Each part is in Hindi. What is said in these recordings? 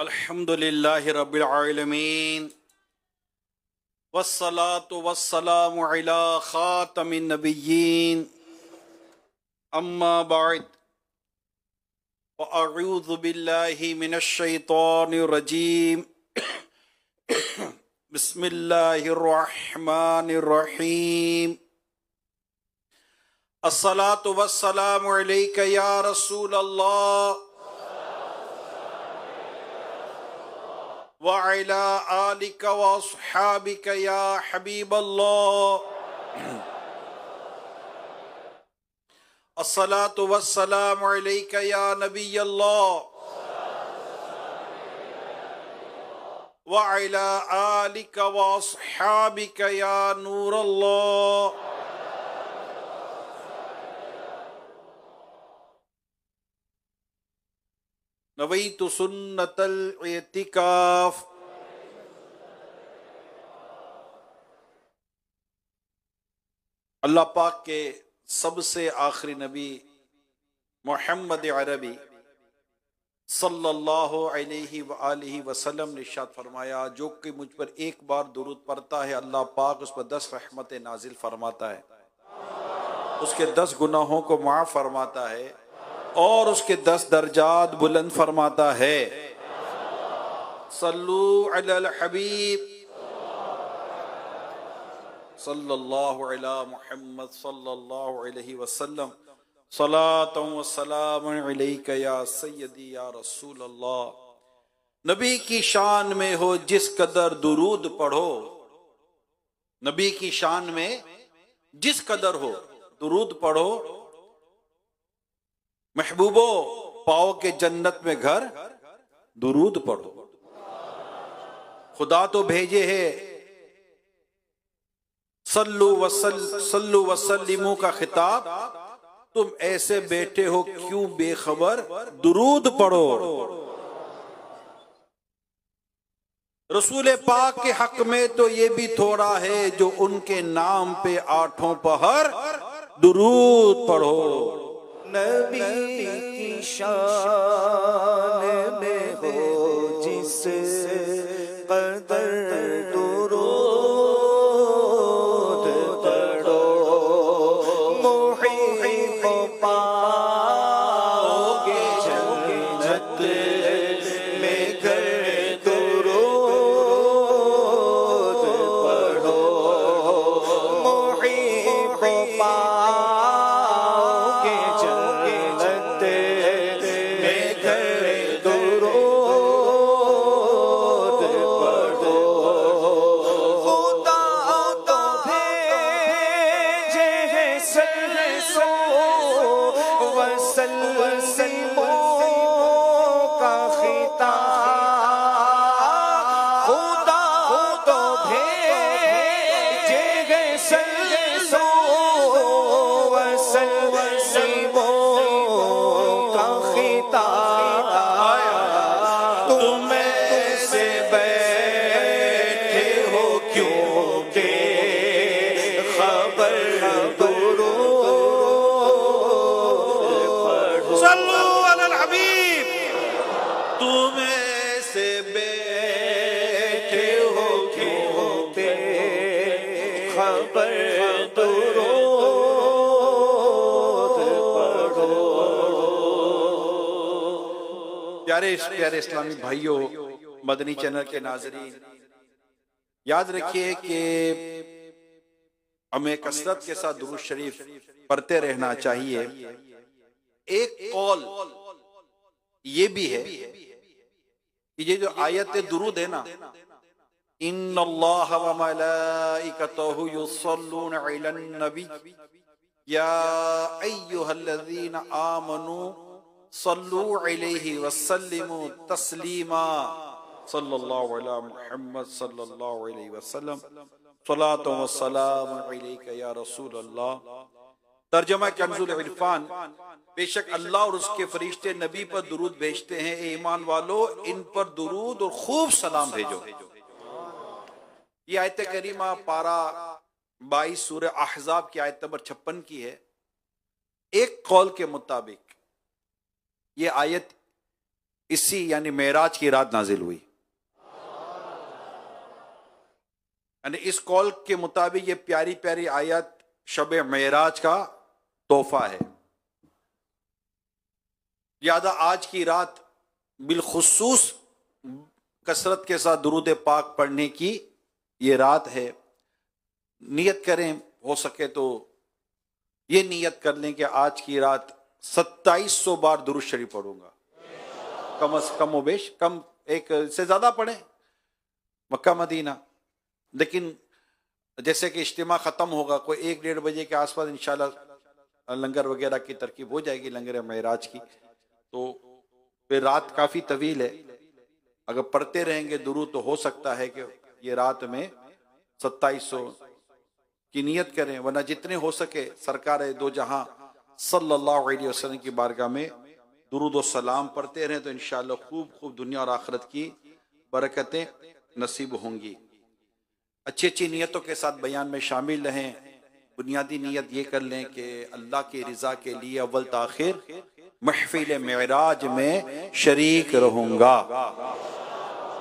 अल्हम्दुलिल्लाहि रब्बिल आलमीन वस्सलातु वस्सलामु अला खातमिन नबिय्यीन अम्मा बाद व अऊज़ु बिल्लाहि मिनश शैतानिर रजीम बिस्मिल्लाहिर रहमानिर रहीम अस्सलातु वस्सलामु अलैका या रसूल अल्लाह व अला आलिका व अस्हाबिका या हबीब अल्लाह अस्सलातु वस्सलामु अलैका या नबी अल्लाह व अला आलिका व अस्हाबिका या नूर अल्लाह। नवैतु सुन्नतल इतिकाफ। अल्लाह पाक के सबसे आखिरी नबी मोहम्मद अरबी सल्लल्लाहु अलैहि व आलिहि वसल्लम ने इरशाद फरमाया, जो कि मुझ पर एक बार दुरूद पढ़ता है अल्लाह पाक उस पर 10 रहमतें नाजिल फरमाता है, उसके 10 गुनाहों को माफ फरमाता है और उसके 10 दर्जात बुलंद फरमाता है। सल्लू अलल हबीब सल्लल्लाहु अला मुहम्मद सल्लल्लाहु अलैहि वसल्लम सलातन व सलामन अलैका या सय्यदी या रसूल अल्लाह। नबी की शान में हो जिस कदर दुरूद पढ़ो, नबी की शान में जिस कदर हो दुरूद पढ़ो, महबूबो पाओ के जन्नत में घर, दुरूद पढ़ो। खुदा तो भेजे है सल्लु वसल्लिमू का खिताब, तुम ऐसे बैठे हो क्यों बेखबर, दुरूद पढ़ो। रसूल पाक के हक में तो ये भी थोड़ा है, जो उनके नाम पे 8 पहर दुरूद पढ़ो। नबी की शान में हो जिस कदर दुरूद पढ़ो, मुहिब पाओगे जन्नत में घर, दुरूद पढ़ो, मुहिब पाओगे जन्नत में घर, दुरूद पढ़ो। खुदा तो भेजे है सरसो वसल्लमों का खिताब, खुदा तो भेजे है सरसो वसल्लमों का खिताब। तुम ऐसे बैठे हो क्यों बेखबर, दुरूद पढ़ो। सल्लू अलल हबीब। तुम ऐसे बैठे हो क्यों बेखबर, दुरूद पढ़ो। प्यारे इस्लामी भाइयों, मदनी चैनल के नाजरीन, याद रखिए कि हमें कसरत के साथ दुरूद शरीफ पढ़ते रहना चाहिए। एक कौल ये भी है कि ये जो आयत दुरूद है ना, इन्नल्लाह व मलाइकतहु युसल्लूना अलन नबी या अय्युहल्लज़ीना आमनू सल्लू अलैहि वसल्लिमू तस्लीमा। सल्लल्लाहु अला मुहम्मद सल्लल्लाहु अलैहि वसल्लम सलातो व सलाम अलैका या रसूल अल्लाह। तर्जुमा कंजुल इरफान। बेशक अल्लाह और उसके फरिश्ते नबी पर दुरूद भेजते हैं, ए ईमान वालो इन पर दुरूद और खूब सलाम भेजो। ये आयत करीमा पारा 22 सूरह अहज़ाब की आयत नंबर 56 की है। एक कौल के मुताबिक ये आयत इसी यानी मेराज की रात नाजिल हुई। यानी इस कौल के मुताबिक ये प्यारी प्यारी आयत शब मेराज का तोहफा है। लिहाजा आज की रात बिलखुसूस कसरत के साथ दुरूद पाक पढ़ने की ये रात है। नियत करें, हो सके तो ये नियत कर लें कि आज की रात 2700 बार दुरूद शरीफ पढ़ूंगा, कम से कम बेश कम, एक से ज्यादा पढ़ें मक्का मदीना। लेकिन जैसे कि इज्तिमा खत्म होगा, कोई 1-1:30 बजे के आसपास इंशाल्लाह लंगर वगैरह की तरकीब हो जाएगी, लंगर मेराज की, तो फिर रात काफी तवील है। अगर पढ़ते रहेंगे दुरूद तो हो सकता है कि ये रात में 2700 की नियत करें, वरना जितने हो सके सरकार दो जहां सल्लल्लाहु अलैहि वसल्लम की बारगाह में दुरूद और सलाम पढ़ते रहें तो इंशाअल्लाह खूब खूब दुनिया और आखिरत की बरकतें नसीब होंगी। अच्छी अच्छी नियतों के साथ बयान में शामिल रहें। बुनियादी नियत ये कर लें कि अल्लाह की रिजा के लिए अव्वल ताखिर महफिल मेराज में शरीक रहूंगा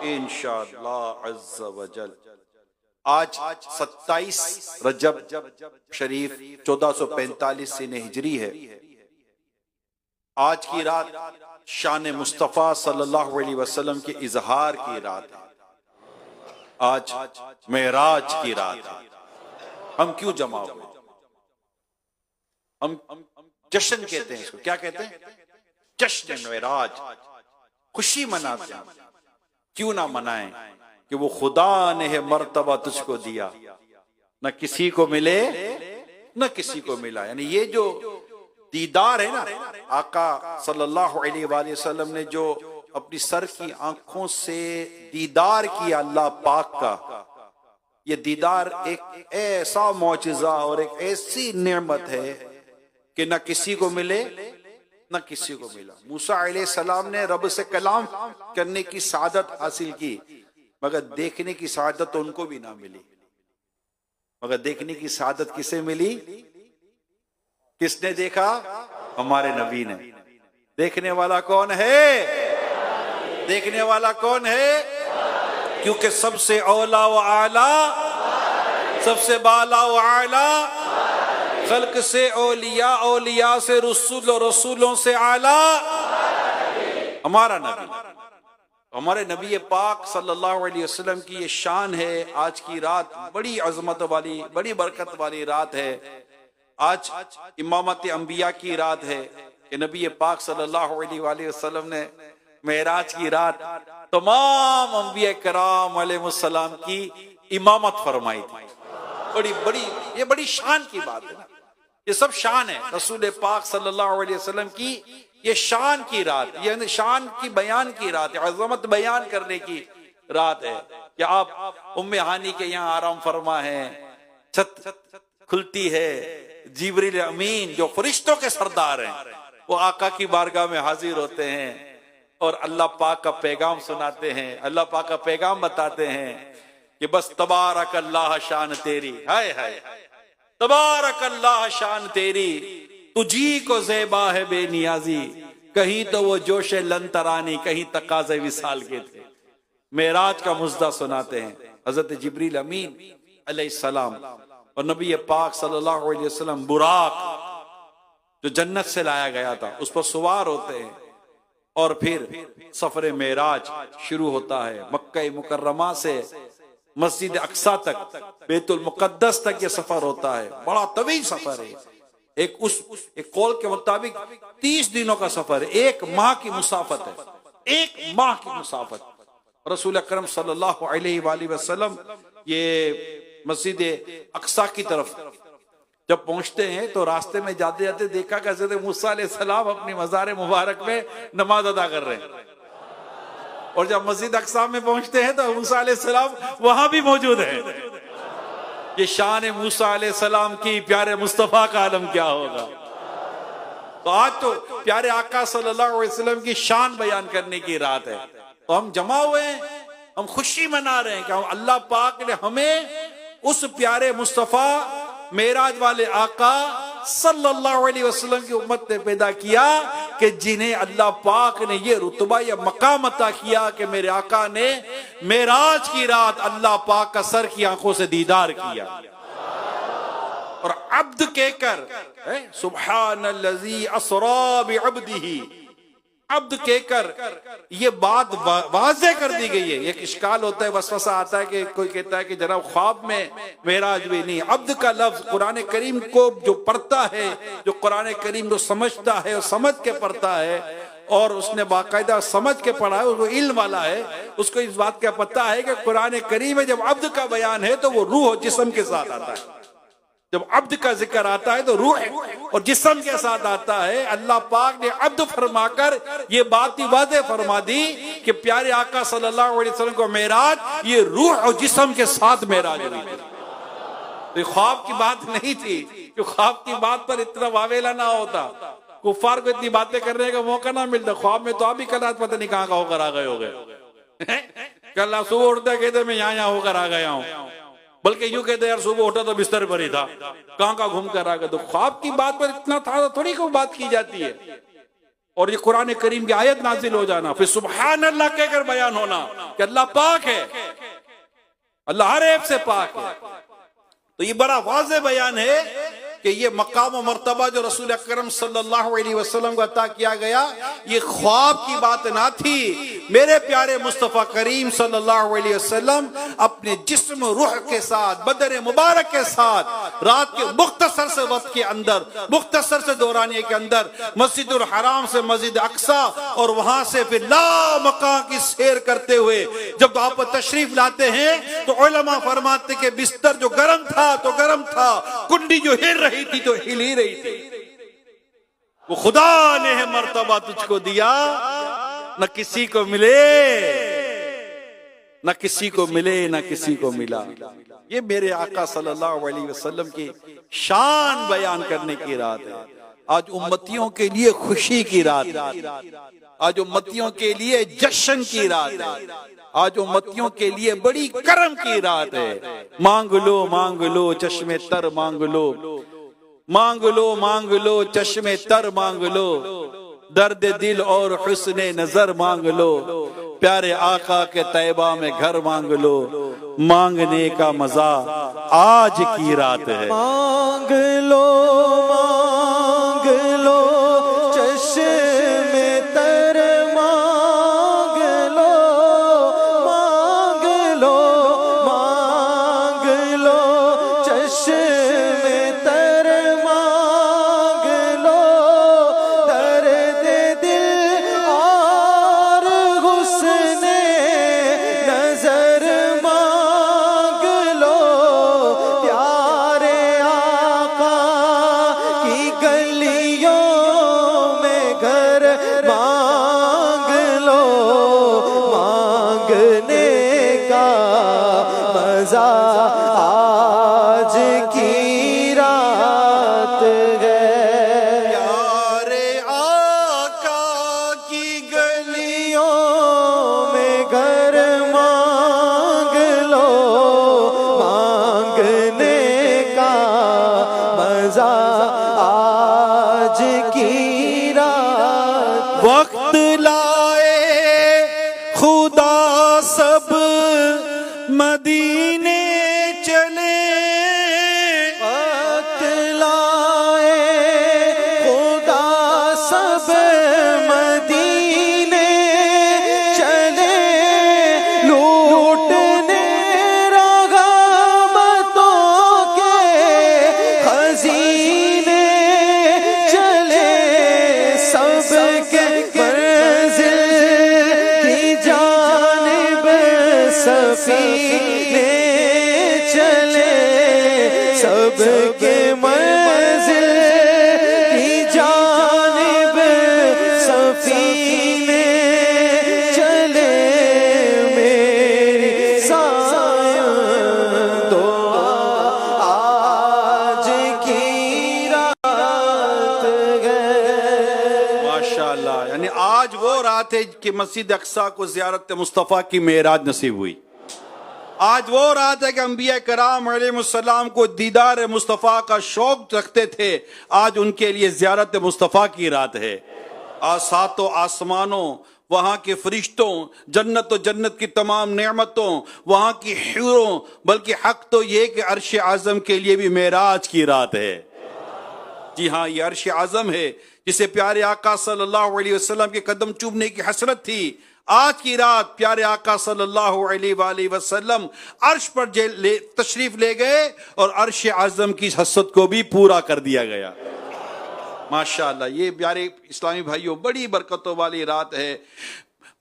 इंशाअल्लाह अज़्ज़ वजल। आज 27 रजब शरीफ 1445 से हिजरी है। आज की रात शान मुस्तफ़ा सल्लल्लाहु अलैहि वसल्लम के इजहार की रात है। आज मेराज की रात है। हम क्यों जमा हुए? हम जश्न कहते हैं इसको, क्या कहते हैं? जश्न मेराज, खुशी मनाते हैं। क्यों ना मनाएं कि वो खुदा ने है मर्तबा तुझको दिया, न किसी को मिले न किसी को मिला। यानी ये जो दीदार है ना, आका सल्लल्लाहु अलैहि वसल्लम ने जो अपनी सर की आंखों से दीदार किया अल्लाह पाक का, ये दीदार एक ऐसा मौजिज़ा और एक ऐसी नेमत है कि न किसी को मिले न किसी को मिला। मूसा अलैहिस्सलाम ने रब से कलाम करने की सादत हासिल की, मगर देखने की सादत तो उनको भी ना मिली। मगर देखने की सादत किसे मिली? किसने देखा? हमारे नबी ने। देखने वाला कौन है? देखने वाला कौन है? क्योंकि सबसे औला व आला, सबसे बाला व आला, खल्क से औलिया, औलिया से रसूल और रसूलों से आला हमारा नबी। हमारे नबी पाक सल्लल्लाहु अलैहि वसल्लम की ये शान है। आज की रात बड़ी अजमत वाली, बड़ी बरकत वाली रात है। आज इमामत अंबिया की रात है कि नबी पाक सल्लल्लाहु अलैहि वसल्लम ने मेराज की रात तमाम अंबिया कराम अलैहिस्सलाम की इमामत फरमाई थी। बड़ी बड़ी ये बड़ी शान की बात है। ये सब शान है रसूल पाक सल्लल्लाहु अलैहि वसल्लम की। ये शान की रात, ये शान की बयान की रात है, अज़मत बयान करने की रात है कि आप उम्मे हानी के यहाँ आराम फरमा है, छत खुलती है, जिब्रील अमीन जो फरिश्तों के सरदार हैं वो आका की बारगाह में हाजिर होते हैं और अल्लाह पाक का पैगाम सुनाते हैं, अल्लाह पाक का पैगाम बताते हैं कि बस तबारक अल्लाह शान तेरी, हाय हाय तबारक अल्लाह शान तेरी, तुझी को ज़ेबा है बेनियाजी, कहीं तो वो जोशे लंतरानी, कहीं तकाज़े विसाल के थे। मेराज का मुज़्दा सुनाते हैं हजरत जिब्रील अमीन अलैहिस्सलाम और नबी पाक सल्लल्लाहु अलैहि वसल्लम बुराक जो जन्नत से लाया गया था उस पर सवार होते हैं और फिर सफर मेराज शुरू होता है। मक्का मुकर्रमा से मस्जिद अक्सा तक, बैतुल मुकद्दस तक ये सफर होता है। बड़ा तवील सफर है। एक कौल के मुताबिक 30 दिनों का सफर है, 1 माह की मुसाफत है, 1 माह की मुसाफत। रसूल अकरम सल्लल्लाहु अलैहि वसल्लम ये मस्जिद अक्सा की तरफ जब पहुंचते हैं तो रास्ते में जाते जाते देखा कि हज़रत मूसा अलैहिस्सलाम अपनी मज़ार मुबारक में नमाज अदा कर रहे हैं। और जब मस्जिद अक्सा में पहुंचते हैं तो मूसा अलैहिस्सलाम वहां भी मौजूद है। ये शान मूसा अलैहिस्सलाम की, प्यारे मुस्तफा का आलम क्या होगा। तो आज तो प्यारे आका सल्लल्लाहु अलैहि वसल्लम की शान बयान करने की रात है। तो हम जमा हुए हैं, हम खुशी मना रहे हैं कि अल्लाह पाक ने हमें उस प्यारे मुस्तफा मेराज वाले आका सल्लल्लाहु अलैहि वसल्लम की उम्मत ने पैदा किया कि जिन्हें अल्लाह पाक ने ये रुतबा या मकाम अता किया कि मेरे आका ने मेराज की रात अल्लाह पाक का सर की आंखों से दीदार किया। और अब्द कहकर सुब्हानल्लज़ी अस्रा बिअब्दिही, अब्द कहकर ये बात वाज़े कर दी गई है। एक इश्काल होता है, वसवसा आता है कि कोई कहता है कि जनाब ख्वाब में मेराज भी नहीं। अब्द का लफ्ज कुरान करीम को जो पढ़ता है, जो कुरान करीम को समझता है और समझ के पढ़ता है और उसने बाकायदा समझ के पढ़ा है, वो इल्म वाला है, उसको इस बात का पता है कि कुरान करीम में जब अब्द का बयान है तो वो रूह और जिस्म के साथ आता है। जब अब्द का जिक्र आता है तो रूह और जिस्म के साथ आता है। अल्लाह पाक ने अब्द फरमाकर ये बात ही वाज़े फरमा दी कि प्यारे आका सल्लल्लाहु अलैहि वसल्लम को मेराज ये रूह और जिस्म के साथ मेराज हुई थी। तो ख्वाब की बात नहीं थी कि ख्वाब की बात पर इतना वावेला ना होता, कुफार को इतनी बातें करने का मौका ना मिलता। ख्वाब में तो आप भी कल रात पता नहीं कहाँ का होकर आ गए हो गए। कल सुबह उठते कहते मैं यहाँ होकर आ गया हूँ, बल्कि यूं कहते यार सुबह उठा तो बिस्तर पर ही था, कहां का घूम कर आ गया। तो ख्वाब की बात पर इतना था थोड़ी को बात की जाती है। और ये कुरान करीम की आयत नाजिल हो जाना, फिर सुभान अल्लाह कहकर बयान होना कि अल्लाह पाक है, अल्लाह हर ऐब से पाक है। तो ये बड़ा वाज़े बयान है कि ये मकाम और मर्तबा जो रसूल अकरम सल्लल्लाहु अलैहि वसल्लम को अता किया गया, ये ख्वाब की बात ना थी। मेरे प्यारे मुस्तफ़ा करीम सल्लल्लाहु अलैहि वसल्लम अपने जिस्म रूह के साथ, बदन मुबारक के साथ रात के मुख्तसर से वक्त के अंदर, मुख्तसर से दौरानिए के अंदर मस्जिदुल हराम से मस्जिद अक्सा और वहां से फिर ला मकां की सैर करते हुए जब आप तशरीफ लाते हैं तो उलमा फरमाते कि बिस्तर जो गर्म था तो गर्म था, कुंडी जो हिल रही थी तो हिल ही रही थी। वो खुदा ने है मर्तबा तुझको दिया, न किसी को मिले, न किसी को मिले, न किसी को मिला। ये मेरे आका सल्लल्लाहु अलैहि वसल्लम की शान बयान करने की रात है। आज उम्मतियों के लिए खुशी की रात है, आज उम्मतियों के लिए जश्न की रात है, आज उम्मतियों के लिए बड़ी करम की रात है। मांग लो चश्मे तर मांग लो, मांग लो चश्मे तर मांग लो, दर्द दिल और हुस्ने नजर मांग लो, प्यारे आका के तैबा में घर मांग लो, मांगने का मजा आज की रात है। मांग लो चश्मे तर मांग लो, मांग लो चश्मे तर मांग लो, दर्द दिल और हुस्ने नजर मांग लो, प्यारे आका की गलियों में घर मांग लो, मांगने का मजा आज की रात है। प्यारे आका की गलियों में घर मांग लो, मांगने का मजा आज की रात। वक्त लाए खुदा सब मदीने चले, वक्त लाए खुदा सब मदीने चले, लूटने रहमतों के खजीने चले, सबके मंजिल की जानिब सफीने चले, सबके मंजिल की जानिब सफीने चले, मेरी सायं दुआ आज की रात है। माशाल्लाह। यानी आज वो रात है कि मस्जिद अक्सा को ज़ियारत मुस्तफ़ा की मेराज नसीब हुई। आज वो रात है कि अंबिया कराम अलैहिस्सलाम को दीदार मुस्तफ़ा का शौक रखते थे, आज उनके लिए ज़ियारत मुस्तफ़ा की रात है। सातों आसमानों, वहां के फरिश्तों, जन्नत और जन्नत की तमाम नेमतों, वहां की हूरों, बल्कि हक तो ये कि अर्श आजम के लिए भी मेराज की रात है। जी हाँ, ये अर्श आजम है जिसे प्यारे आका सल्लल्लाहु अलैहि वसल्लम के कदम चूमने की हसरत थी। आज की रात प्यारे आका सल्लल्लाहु अलैहि वसल्लम अर्श पर तशरीफ ले गए और अर्श आजम की हसरत को भी पूरा कर दिया गया। माशाअल्लाह, ये प्यारे इस्लामी भाइयों बड़ी बरकतों वाली रात है।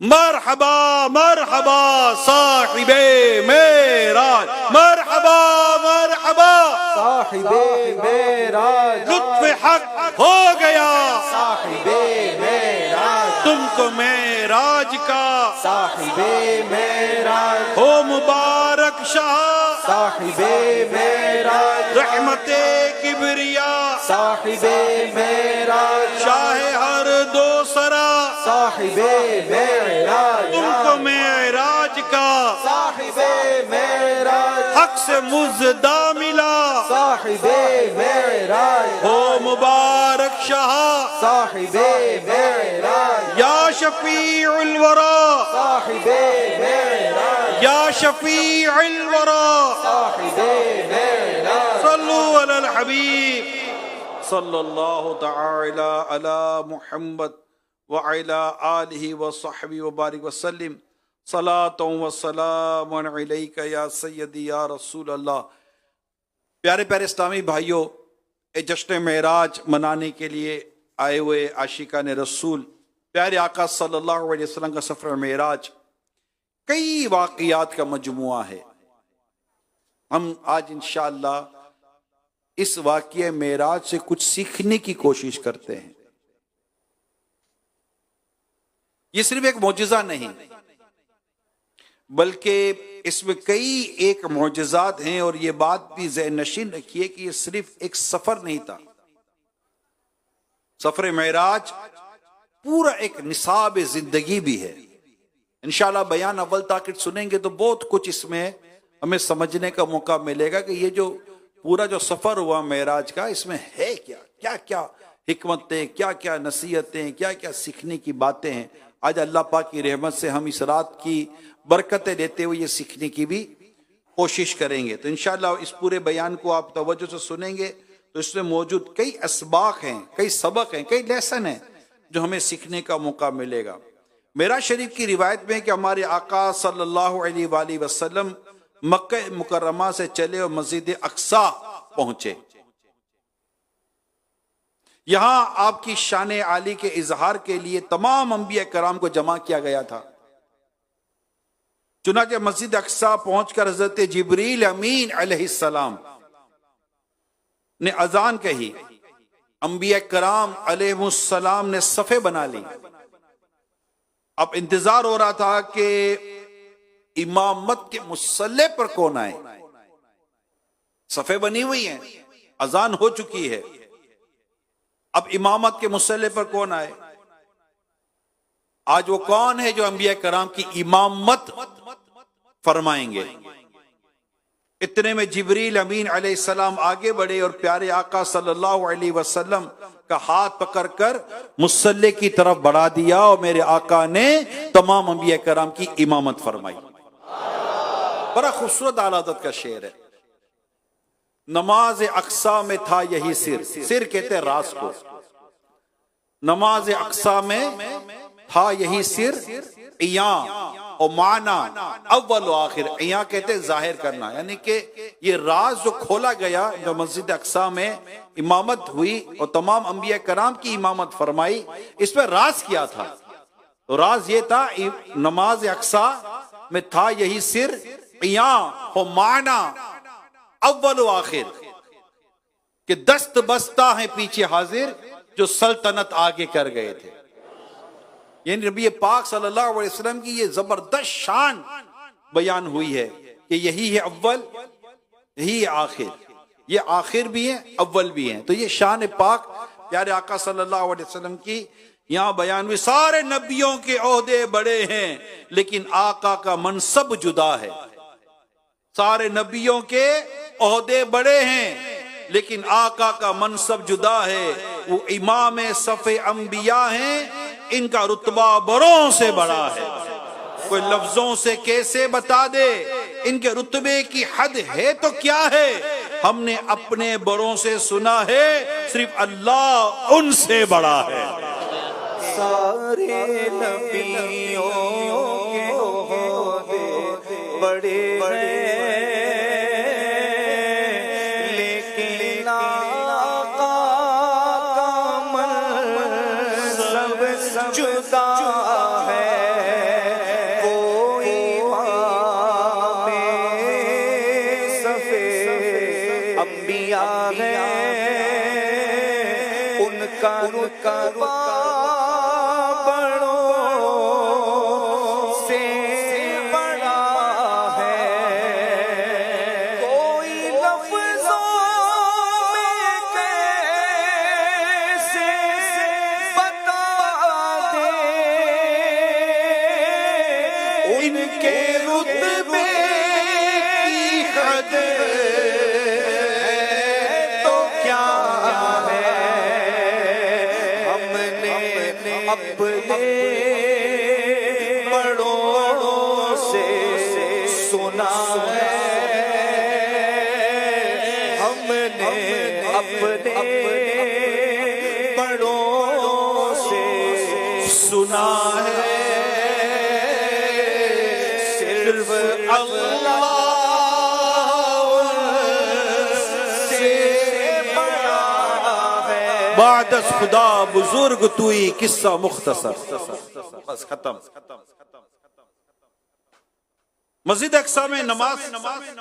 मरहबा मरहबा साहिबे मेराज, मरहबा मरहबा साहिबे मेराज, लुत्फ हक हो गया साहिबे मेराज, तुमको मेराज का साहिबे मेराज, हो मुबारक शाह साहिबे मेराज, रहमते किबरिया साहिबे मेराज, शाहे हर दो सरा, साहिबे मेराज, तुमको मेराज का साहिबे मेराज, हक से मुजदा मिला, साहिबे मेराज, हो मुबारक शाह साहिबे मेराज, या शफीउल वरा, साहिबे मेराज, या शफीउल वरा, साहिबे मेराज, सल्लु अलल हबीब सल्लल्लाहु तआला अला मुहम्मद व अला आलिहि व सहबी व बारिक वसल्लम, सलातो व सलामुन अलैका या सय्यदी या रसूल अल्लाह। प्यारे प्यारे इस्लामी भाइयों, जश्न मेराज मनाने के लिए आए हुए आशिकान रसूल प्यारे आका सल्लल्लाहु अलैहि वसल्लम का सफर मेराज कई वाक़ियात का मजमुआ है। हम आज इंशाअल्लाह इस वाक़िए मेराज से कुछ सीखने की कोशिश करते हैं। ये सिर्फ एक मौजज़ा नहीं, बल्कि इसमें कई एक मौजज़ात हैं। और ये बात भी ज़हन नशीन रखिए कि ये सिर्फ एक सफर नहीं था। सफर मेराज पूरा एक निसाब जिंदगी भी है। इंशाअल्लाह बयान अव्वल ताकिद सुनेंगे तो बहुत कुछ इसमें हमें समझने का मौका मिलेगा कि ये जो पूरा जो सफर हुआ मेराज का, इसमें है क्या क्या क्या हिकमतें, क्या क्या नसीहतें, क्या क्या सीखने की बातें हैं। आज अल्लाह पाक की रहमत से हम इस रात की बरकतें लेते हुए ये सीखने की भी कोशिश करेंगे। तो इंशाअल्लाह इस पूरे बयान को आप तवज्जो से सुनेंगे तो इसमें मौजूद कई असबाक हैं, कई सबक हैं, कई लेसन हैं जो हमें सीखने का मौका मिलेगा। मेरा शरीफ की रिवायत में कि हमारे आका सल्लल्लाहु अलैहि वसल्लम मक्का मुकर्रमा से चले और मस्जिद अक्सा पहुंचे। यहां आपकी शान आली के इजहार के लिए तमाम अंबिया कराम को जमा किया गया था। चुनांचे मस्जिद अक्सा पहुंचकर हजरत जिब्रील अमीन अलैहिस्सलाम ने अजान कही। अंबिया कराम अलैहिस्सलाम ने सफे बना ली। अब इंतजार हो रहा था कि इमामत के मुसल्ले पर कौन आए। सफे बनी हुई हैं, अजान हो चुकी है, अब इमामत के मुसल्ले पर कौन आए। आज वो कौन है जो अंबिया कराम की इमामत फरमाएंगे। इतने में जिब्रील अमीन अलैहिस्सलाम आगे बढ़े और प्यारे आका सल्लल्लाहु अलैहि वसल्लम का हाथ पकड़कर मुसल्ले की तरफ बढ़ा दिया और मेरे आका ने तमाम अंबिया कराम की इमामत फरमाई। बड़ा खूबसूरत आलादत का शेर है। नमाज अक्सा में था यही सिर, सिर कहते रास को। नमाज अक्सा में था यही सिर, इया और माना अव्वल व आखिर। इया कहते जाहिर करना, यानी कि ये राज जो खोला गया, जो मस्जिद अक्सा में इमामत हुई और तमाम अंबिया कराम की इमामत फरमाई, इसमें राज क्या था। तो राज ये था, नमाज अक्सा में था यही सिर, इया हो माना अव्वल व आखिर, कि दस्त बस्ता है पीछे हाजिर जो सल्तनत आगे कर गए थे। यानी नबी पाक सल्लल्लाहु अलैहि वसल्लम की ये जबरदस्त शान बयान हुई है कि यही है अव्वल, यही है आखिर। ये आखिर भी है, अव्वल भी है। तो ये शान पाक प्यारे आका सल्लल्लाहु अलैहि वसल्लम की यहाँ बयान हुई। सारे नबियों के ओहदे बड़े हैं लेकिन आका का मनसब जुदा है। सारे नबियों के ओहदे बड़े हैं लेकिन आका का मनसब जुदा है। वो इमाम सफ़े अंबिया हैं इनका रुतबा बरों से बड़ा है। कोई लफ्जों से कैसे बता दे इनके रुतबे की हद है तो क्या है। हमने अपने बरों से सुना है, सिर्फ अल्लाह उनसे बड़ा है। सारे नबियों के ओहदे बड़े हैं, लेकिन आका का मनसब जुदा है। कोई इमामे सफे अंबिया है, उनका रुतबा इनके रुतबे की हद तो क्या है। हमने अपने बड़ों से सुना है, हमने अपने बड़ों से सुना है, सिर्फ अल्लाह से बड़ा है। बादस खुदा बुजुर्ग तुई किस्सा मुख्तसर, बस खत्म। मस्जिद अक्सा में नमाज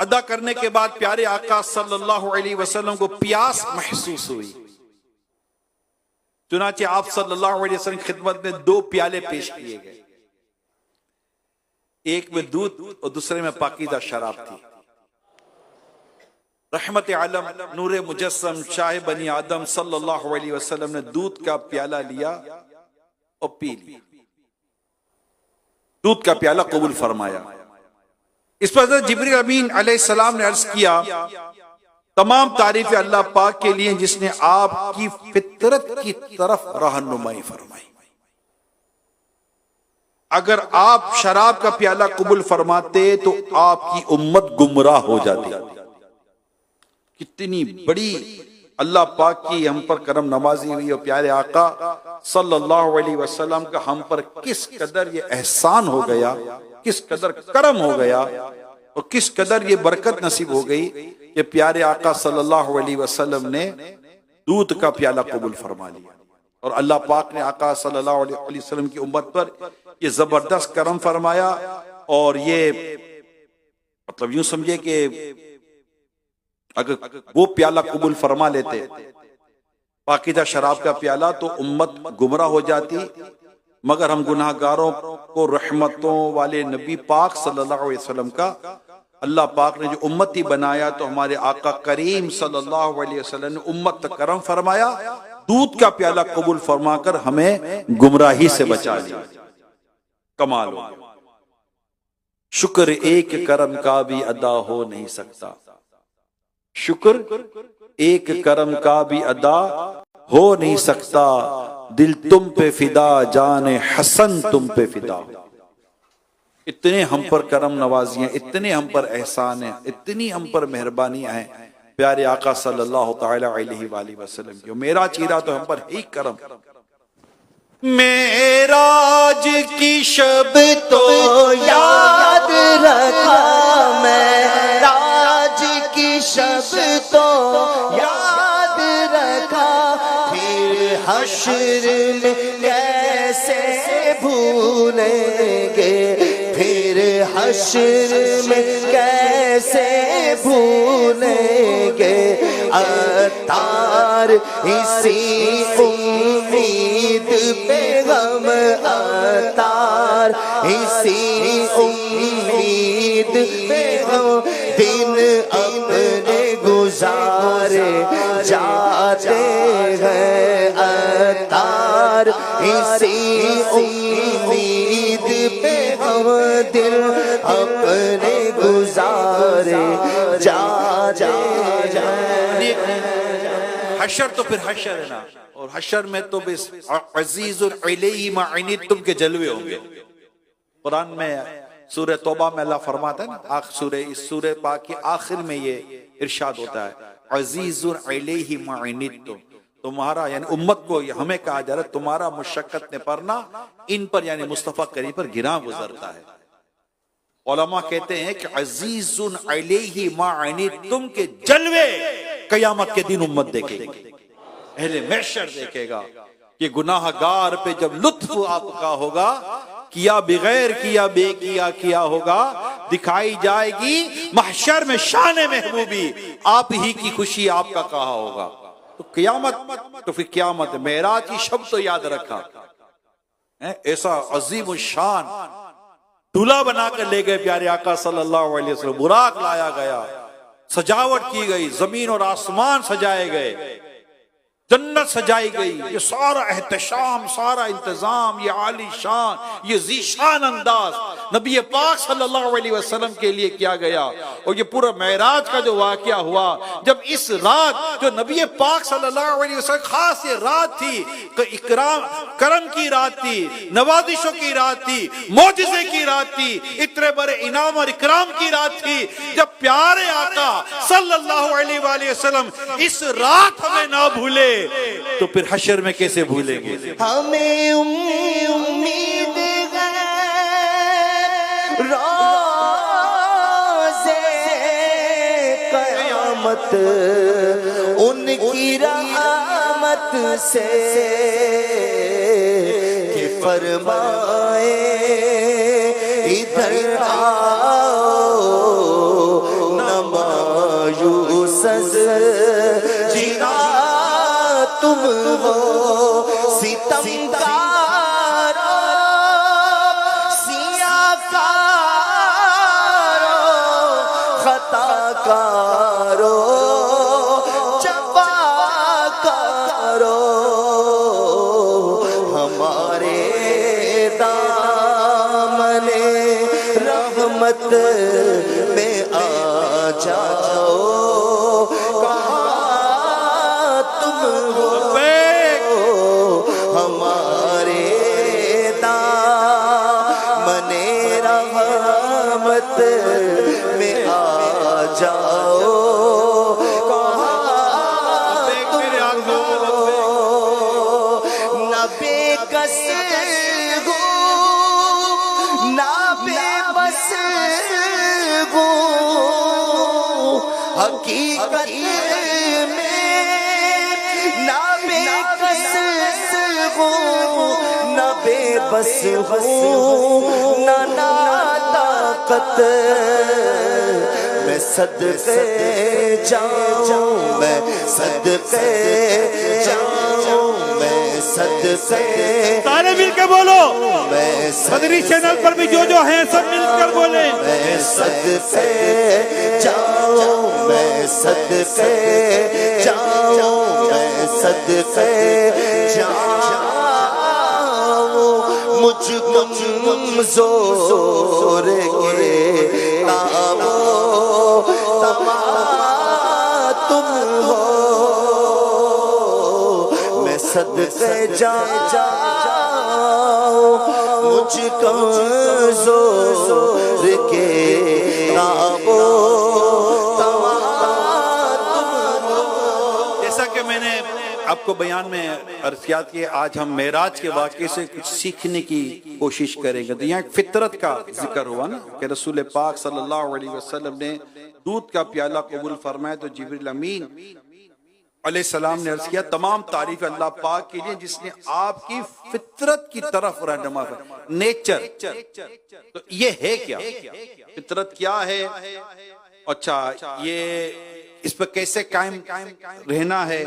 अदा करने के बाद प्यारे आका सल्लल्लाहु अलैहि वसल्लम को प्यास महसूस हुई। चुनाचे आप सल्लल्लाहु अलैहि वसल्लम की खिदमत में 2 प्याले पेश किए गए, एक में दूध और दूसरे में पाकीज़ा शराब थी। रहमत आलम नूरे मुजस्सम शाह बनी आदम सल्लल्लाहु अलैहि वसल्लम ने दूध का प्याला लिया और पी लिया, दूध का प्याला कबूल फरमाया। इस पर हज़रत जिब्रील अमीन अलैहिस्सलाम ने अर्ज किया, तमाम तारीफ अल्लाह पाक के लिए जिसने आपकी फितरत की तरफ रहनुमाई फरमाई। अगर आप शराब का प्याला कबूल फरमाते तो आपकी उम्मत गुमराह हो जाती। कितनी बड़ी अल्लाह पाक की हम पर करम नवाजी हुई और प्यारे आका सल्लल्लाहु अलैहि वसल्लम का हम पर किस कदर ये एहसान हो गया, किस कदर करम हो गया और किस कदर ये बरकत नसीब हो गई कि प्यारे आका सल्लल्लाहु अलैहि वसल्लम ने दूध का प्याला कबूल फरमा लिया। और अल्लाह पाक ने आका सल्लल्लाहु अलैहि वसल्लम की उम्मत पर ये जबरदस्त करम फरमाया। और ये मतलब यूं समझे कि अगर वो प्याला कबूल फरमा लेते पाकीज़ा शराब का प्याला तो उम्मत गुमराह हो जाती। मगर हम गुनाहगारों को रहमतों वाले नबी पाक सल्लल्लाहु अलैहि वसल्लम का अल्लाह पाक ने जो उम्मती बनाया, तो हमारे आका करीम सल्लल्लाहु अलैहि वसल्लम ने उम्मत तक करम फरमाया, दूध का प्याला कबूल फरमाकर हमें गुमराही से बचा लिया। कमाल हो। शुक्र एक करम का भी अदा हो नहीं सकता, शुक्र एक करम का भी अदा हो नहीं सकता। दिल तुम पे फिदा, जाने हसन तुम पे फिदा। इतने हम पर करम नवाजियां, इतने हम पर एहसान है, इतनी हम पर मेहरबानियां हैं प्यारे आका सल्लल्लाहु तआला अलैहि वसल्लम की। मेरा चीरा तो हम पर ही करम। मेराज की शब तो याद रखा, मेराज की शब तो याद रखा, फिर हश्र में कैसे भूलेंगे, फिर हश्र में कैसे भूलेंगे। अतार इसी उम्मीद पे गम, अतार इसी उम्मीद पे गम, दिन अपने गुजारे जाते हैं। अतार इसी उम्मीद पे हम दिल अपने गुजारे जाते हैं। हशर तो फिर हशर है ना, और हशर में तो बस अजीजुल अलैहि मा अनितुम के जलवे होंगे। कुरान में सूरह तौबा में अल्लाह फरमाता है ना, इस सूरह पाक के आखिर में ये इरशाद होता है, अजीजुल अलैहि मा अनितुम, तुम्हारा यानी उम्मत को हमें कहा जा रहा है तुम्हारा मुशक्कत ने पड़ना इन पर यानी मुस्तफा करीम पर गिरा गुजरता है। उलमा कहते हैं कि अजीजुन अलैहि मा अनितुम के जलवे कयामत के दिन उम्मत देखेगी, अहले महशर देखेगा कि गुनाहगार पे जब लुत्फ आपका होगा, किया बगैर किया बेकिया किया होगा, दिखाई जाएगी महशर में शान महबूबी, आप ही की खुशी आपका कहा होगा। तो क़यामत, तो फिर क़यामत मेराज की शब्द तो याद रखा, ऐसा अजीम शान दूल्हा बनाकर ले गए प्यारे आका सल्लल्लाहु अलैहि वसल्लम, बुराक लाया गया, सजावट की गई, जमीन और आसमान सजाए गए, जन्नत सजाई गई, ये सारा एहतशाम, सारा इंतजाम, ये आली शान, ये जीशान अंदाज नबी पाक सल्लल्लाहु अलैहि वसल्लम के लिए किया गया। और ये पूरा मेराज का जो वाकया हुआ, जब इस रात जो नबी पाक सल्लल्लाहु अलैहि वसल्लम, खास ये रात थी, इकराम करम की रात थी, नवाजिशों की रात थी, मौजिज़े की रात थी, इतने बड़े इनाम और इकराम की रात थी, जब प्यारे आका सल्लल्लाहु अलैहि वसल्लम इस रात हमें ना भूले तो फिर हशर में कैसे भूलेंगे। हमें उम्मीद है रोज़े क़यामत उनकी रहमत से, कि फरमाए इधर आओ न मायूस जिना तुम हो सितमगारो सियाकारो खताकारो जफाकारो, हमारे दामने रहमत में आ जाओ, हमारे दामने रहमत में आ जाओ, न बेकस हो न बेबस हो, हकीकत में न बेकस हो न बेबस हो न ताकत, मैं सदक़े जाऊं, मैं सदक़े जाऊं, मैं सदक़े, सारे मिलकर बोलो, मैं बदरी चैनल पर भी जो हैं सब मिलकर बोले, मैं सदक़े जाऊं, मैं सदक़े जाऊं, मैं सदक़े जाऊं, मुझ कमज़ोर के ताबो तमा तुम हो, मैं सदक़े जाऊं, मुझ कमज़ोर के ताबो तमा तुम हो। जैसा कि मैंने आपको बयान में अर्ज़ किया कि आज हम मेराज के वाक़े से कुछ सीखने की कोशिश करेंगे। तो यहाँ एक फितरत का जिक्र हुआ ना कि रसूल पाक सल्लल्लाहु अलैहि वसल्लम ने दूध का प्याला कबूल फरमाया तो जिब्रील अमीन अलैहिस्सलाम ने अर्ज़ किया, तमाम तारीफ अल्लाह पाक के लिए जिसने आपकी फितरत की तरफ रहनुमा किया, नेचर। तो ये है क्या फितरत, क्या है? अच्छा, ये इस पर कैसे कायम रहना है,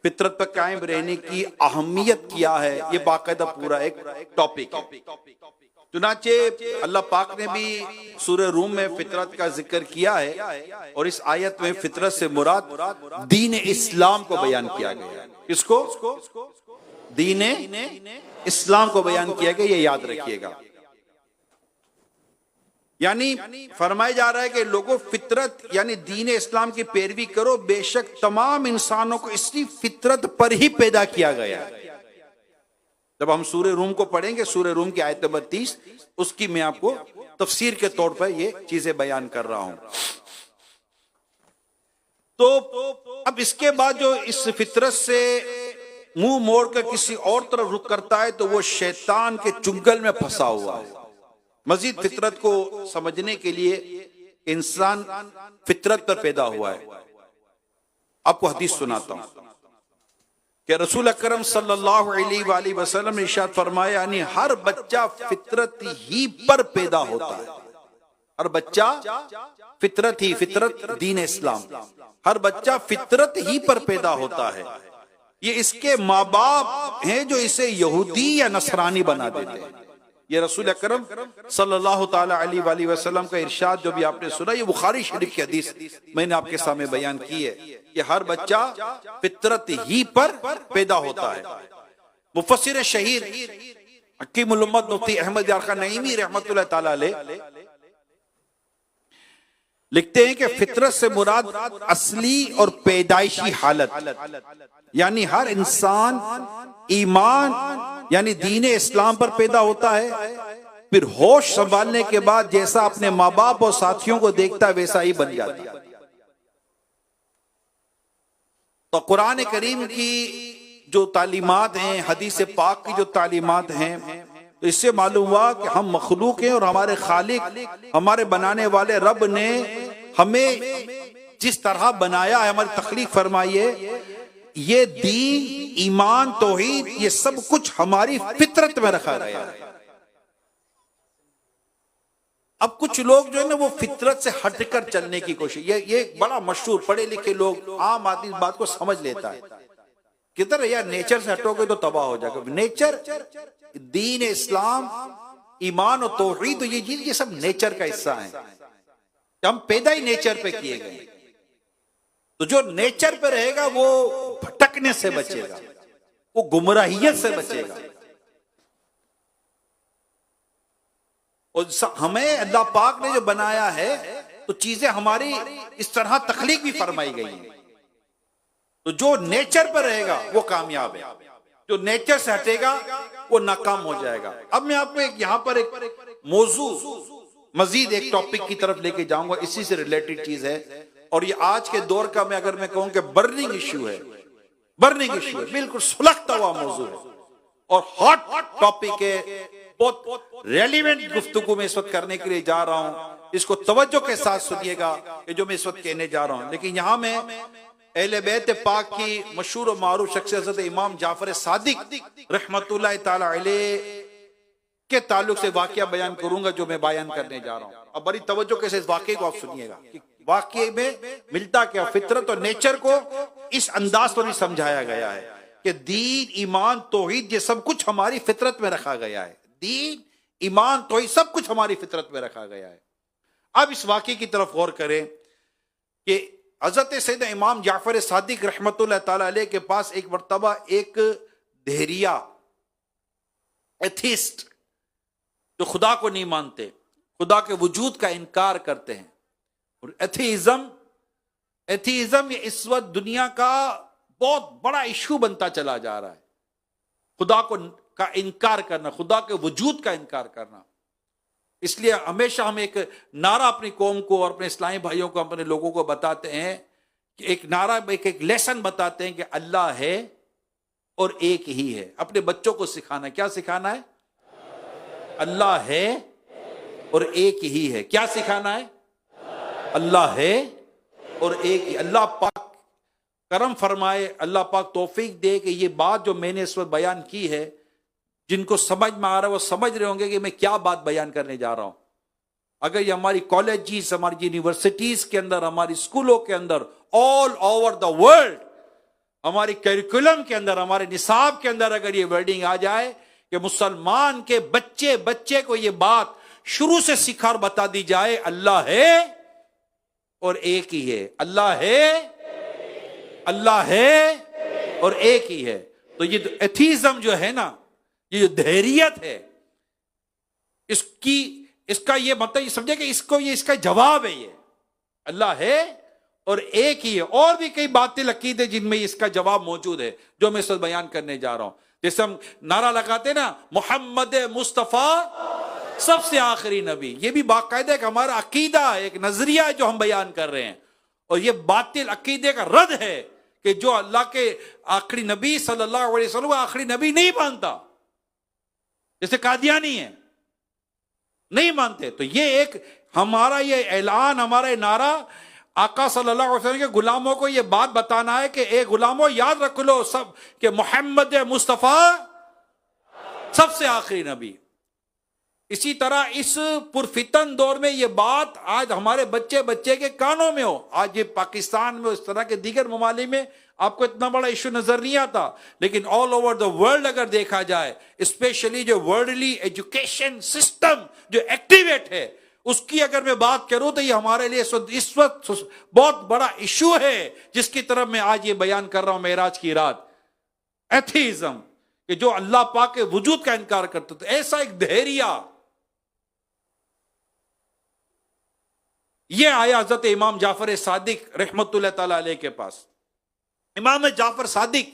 फितरत पर कायम रहने की अहमियत क्या है, ये बाकायदा पूरा एक टॉपिक है। चुनाचे अल्लाह पाक ने भी सूरह रूम में फितरत का जिक्र किया है और इस आयत में फितरत से मुराद दीन इस्लाम को बयान किया गया है। किसको? दीन इस्लाम को बयान किया गया, ये याद रखिएगा। यानी फरमाया जा रहा है कि लोगों फितरत यानी दीन इस्लाम की पैरवी करो, बेशक तमाम इंसानों को इसी फितरत पर ही पैदा किया गया है। जब हम सूरह रूम को पढ़ेंगे, सूरह रूम की आयत नंबर 30, उसकी मैं आपको तफसीर के तौर पर ये चीजें बयान कर रहा हूं। तो अब इसके बाद जो इस फितरत से मुंह मोड़ कर किसी और तरफ रुख करता है तो वो शैतान के चुंगल में फंसा हुआ है। मजीद फितरत को समझने के लिए इंसान फितरत पर पैदा हुआ है। आपको हदीस सुनाता हूं कि रसूल अकरम सल्लल्लाहु अलैहि वसल्लम ने इरशाद फरमाया, यानी हर बच्चा फितरत ही पर पैदा होता है। हर बच्चा फितरत ही, फितरत दीन इस्लाम, हर बच्चा फितरत ही पर पैदा होता है। ये इसके माँ बाप हैं जो इसे यहूदी या नसरानी बना देते हैं। ये रसूल अकरम सल्लल्लाहु ताला अलैहि वसल्लम का इरशाद जो भी आपने सुना, ये बुखारी शरीफ की हदीस मैंने आपके सामने बयान की है कि हर बच्चा फितरत ही पर पैदा होता है। मुफस्सिर शहीद हकीमुल उम्मत मुफ्ती अहमद यार खान नईमी रहमतुल्लाह ताला अलैह लिखते हैं कि फितरत से मुराद असली और पैदाइशी हालत, यानी हर इंसान ईमान यानी दीन इस्लाम पर पैदा होता है, फिर होश संभालने के बाद जैसा अपने माँ बाप और साथियों को देखता है वैसा ही बन जाता है। तो कुरान करीम की जो तालीमात हैं, हदीस पाक की जो तालीमात हैं, तो इससे मालूम हुआ कि हम मखलूक हैं और हमारे खालिक, हमारे बनाने वाले रब ने हमें जिस तरह बनाया है, हमारी तख्लीक फरमाई है, ये दीन, ईमान, तौहीद, ये सब कुछ हमारी फितरत में रखा गया है। अब कुछ लोग जो है ना वो फितरत से हटकर चलने की कोशिश, ये बड़ा मशहूर, पढ़े लिखे लोग, आम आदमी इस बात को समझ लेता है, किधर यार नेचर से हटोगे तो तबाह हो जाएगा। नेचर, दीन इस्लाम, ईमान और तौहीद, तो ये चीज, ये सब नेचर का हिस्सा है। हम पैदा ही नेचर पे किए गए, तो जो नेचर पे रहेगा वो भटकने से बचेगा, वो गुमराहियत से बचेगा। और हमें अल्लाह पाक ने जो बनाया है तो चीजें हमारी इस तरह तख्लीक भी फरमाई गई है। तो जो नेचर पर रहेगा वो कामयाब है, जो नेचर से हटेगा वो नाकाम हो जाएगा। अब मैं आपको यहाँ पर एक मौजू, मजीद एक टॉपिक की तरफ लेके जाऊंगा, इसी से रिलेटेड चीज है, और ये आज के दौर का मैं अगर मैं कहूं कि बर्निंग इश्यू है, बर्निंग इश्यू है, बिल्कुल सुलगता हुआ मौजू है और हॉट टॉपिक है। बहुत रेलिवेंट गुफ्तगू में इस वक्त करने के लिए जा रहा हूं, इसको तवज्जो के साथ सुनिएगा कि जो मैं इस वक्त कहने जा रहा हूं। लेकिन यहां मैं अहले बैत पाक की मशहूर और मारूफ शख्सियत हज़रत इमाम जाफर सादिक रहमतुल्लाह ताला अलैह के ताल्लुक से वाकया बयान करूंगा जो मैं बयान करने जा रहा हूं। अब बड़ी तवज्जो के साथ इस वाकये को आप सुनिएगा कि वाकये में मिलता क्या, फितरत और नेचर को इस अंदाज पर भी समझाया गया है कि दीन, ईमान, तौहीद, ये सब कुछ हमारी फितरत में रखा गया है। दीन, ईमान, तौहीद सब कुछ हमारी फितरत में रखा गया है। अब इस वाकये की तरफ गौर करें कि हजरत सैयद इमाम जाफर सादिक रहमतुल्लाह ताला अलैह के पास एक मर्तबा एक देहरिया, एथिस्ट, जो खुदा को नहीं मानते, खुदा के वजूद का इनकार करते हैं। और एथीइज्म इस वक्त दुनिया का बहुत बड़ा इशू बनता चला जा रहा है। खुदा का इनकार करना, खुदा के वजूद का इनकार करना। इसलिए हमेशा हम एक नारा अपनी कौम को और अपने इस्लामी भाइयों को, अपने लोगों को बताते हैं कि एक नारा, एक लेसन बताते हैं कि अल्लाह है और एक ही है। अपने बच्चों को सिखाना, क्या सिखाना है? अल्लाह है और एक ही है। क्या सिखाना है? अल्लाह है और एक ही। अल्लाह पाक करम फरमाए, अल्लाह पाक तौफीक दे कि ये बात जो मैंने इस वक्त बयान की है, जिनको समझ में आ रहा है वो समझ रहे होंगे कि मैं क्या बात बयान करने जा रहा हूं। अगर ये हमारी कॉलेजेस, हमारी यूनिवर्सिटीज के अंदर, हमारी स्कूलों के अंदर, ऑल ओवर द वर्ल्ड, हमारी करिकुलम के अंदर, हमारे निसाब के अंदर अगर ये वर्डिंग आ जाए कि मुसलमान के बच्चे को ये बात शुरू से सिखा और बता दी जाए, अल्लाह है और एक ही है, अल्लाह है और एक ही है। तो ये एथीज्म जो है ना, ये जो धैर्यत है, इसका ये मतलब ये समझे कि इसको ये इसका जवाब है, ये अल्लाह है और एक ही है। और भी कई बातें अकीदे जिनमें इसका जवाब मौजूद है, जो मैं इस वक्त बयान करने जा रहा हूं। जैसे हम नारा लगाते ना, मोहम्मद मुस्तफा सबसे आखिरी नबी, ये भी बाकायदा एक हमारा अकीदा है, एक नजरिया है जो हम बयान कर रहे हैं। और ये बातिल अकीदे का रद्द है कि जो अल्लाह के आखिरी नबी सल्लल्लाहु अलैहि वसल्लम आखिरी नबी नहीं मानता, जैसे कादियानी है, नहीं मानते। तो ये एक हमारा ये ऐलान, हमारा ये नारा आका सल्लल्लाहु अलैहि वसल्लम के गुलामों को ये बात बताना है कि ए गुलामों, याद रख लो सब कि मोहम्मद मुस्तफा सबसे आखिरी नबी। इसी तरह इस पुरफितन दौर में ये बात आज हमारे बच्चे बच्चे के कानों में हो। आज ये पाकिस्तान में, इस तरह के दीगर ममालिक में आपको इतना बड़ा इशू नजर नहीं आता, लेकिन ऑल ओवर द वर्ल्ड अगर देखा जाए, स्पेशली जो वर्ल्डली एजुकेशन सिस्टम जो एक्टिवेट है, उसकी अगर मैं बात करूं तो ये हमारे लिए इस वक्त बहुत बड़ा इशू है, जिसकी तरफ मैं आज ये बयान कर रहा हूं मेराज की रात। एथीज्म, कि जो अल्लाह पाक के वजूद का इनकार करते थे। ऐसा एक धैर्य ये आया हजरत इमाम जाफर सादिक रहमतुल्लाह ताला अलैह के पास। इमाम जाफर सादिक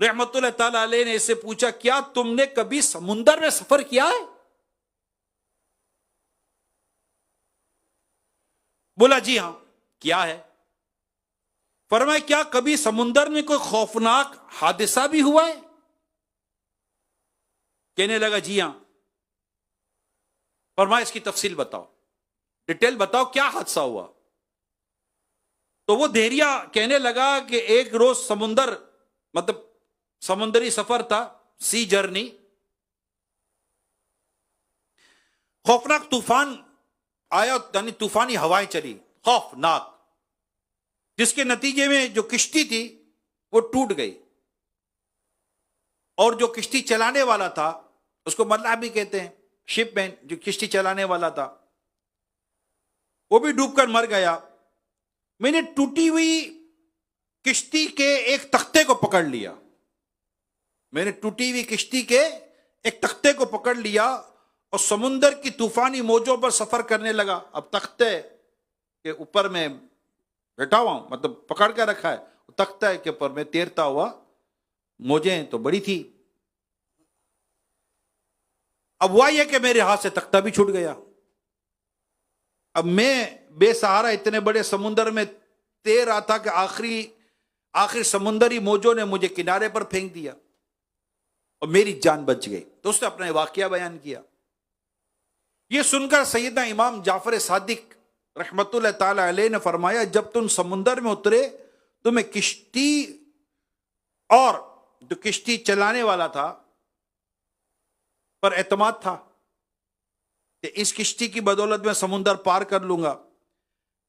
रहमतुल्लाह ताला अलैह ने इससे पूछा, क्या तुमने कभी समुंदर में सफर किया है? बोला जी हां किया है। फरमाया, क्या कभी समुंदर में कोई खौफनाक हादसा भी हुआ है? कहने लगा जी हां। फरमाया, इसकी तफसील बताओ, डिटेल बताओ, क्या हादसा हुआ? तो वो देरिया कहने लगा कि एक रोज समुंदर, मतलब समुंदरी सफर था, सी जर्नी, खौफनाक तूफान आया, यानी तूफानी हवाएं चली खौफनाक, जिसके नतीजे में जो किश्ती थी वो टूट गई, और जो किश्ती चलाने वाला था, उसको मल्लाह भी कहते हैं, शिपमैन, जो किश्ती चलाने वाला था, वो भी डूबकर मर गया। मैंने टूटी हुई किश्ती के एक तख्ते को पकड़ लिया, मैंने टूटी हुई किश्ती के एक तख्ते को पकड़ लिया और समुंदर की तूफानी मौजों पर सफर करने लगा। अब तख्ते के ऊपर में बैठा हुआ हूं, मतलब पकड़ कर रखा है, तख्ते के ऊपर में तैरता हुआ, मौजें तो बड़ी थी। अब हुआ यह कि मेरे हाथ से तख्ता भी छूट गया। अब मैं बेसहारा इतने बड़े समुंदर में तैर रहा था कि आखिर समुंदरी मौजों ने मुझे किनारे पर फेंक दिया और मेरी जान बच गई। तो उसने अपना वाकया बयान किया। यह सुनकर सैयदना इमाम जाफर सादिक रहमतुल्लाह ताला अलैह ने फरमाया, जब तुम समुंदर में उतरे, तुम्हें किश्ती और जो किश्ती चलाने वाला था पर एतमाद था कि इस किश्ती की बदौलत मैं समुंदर पार कर लूंगा।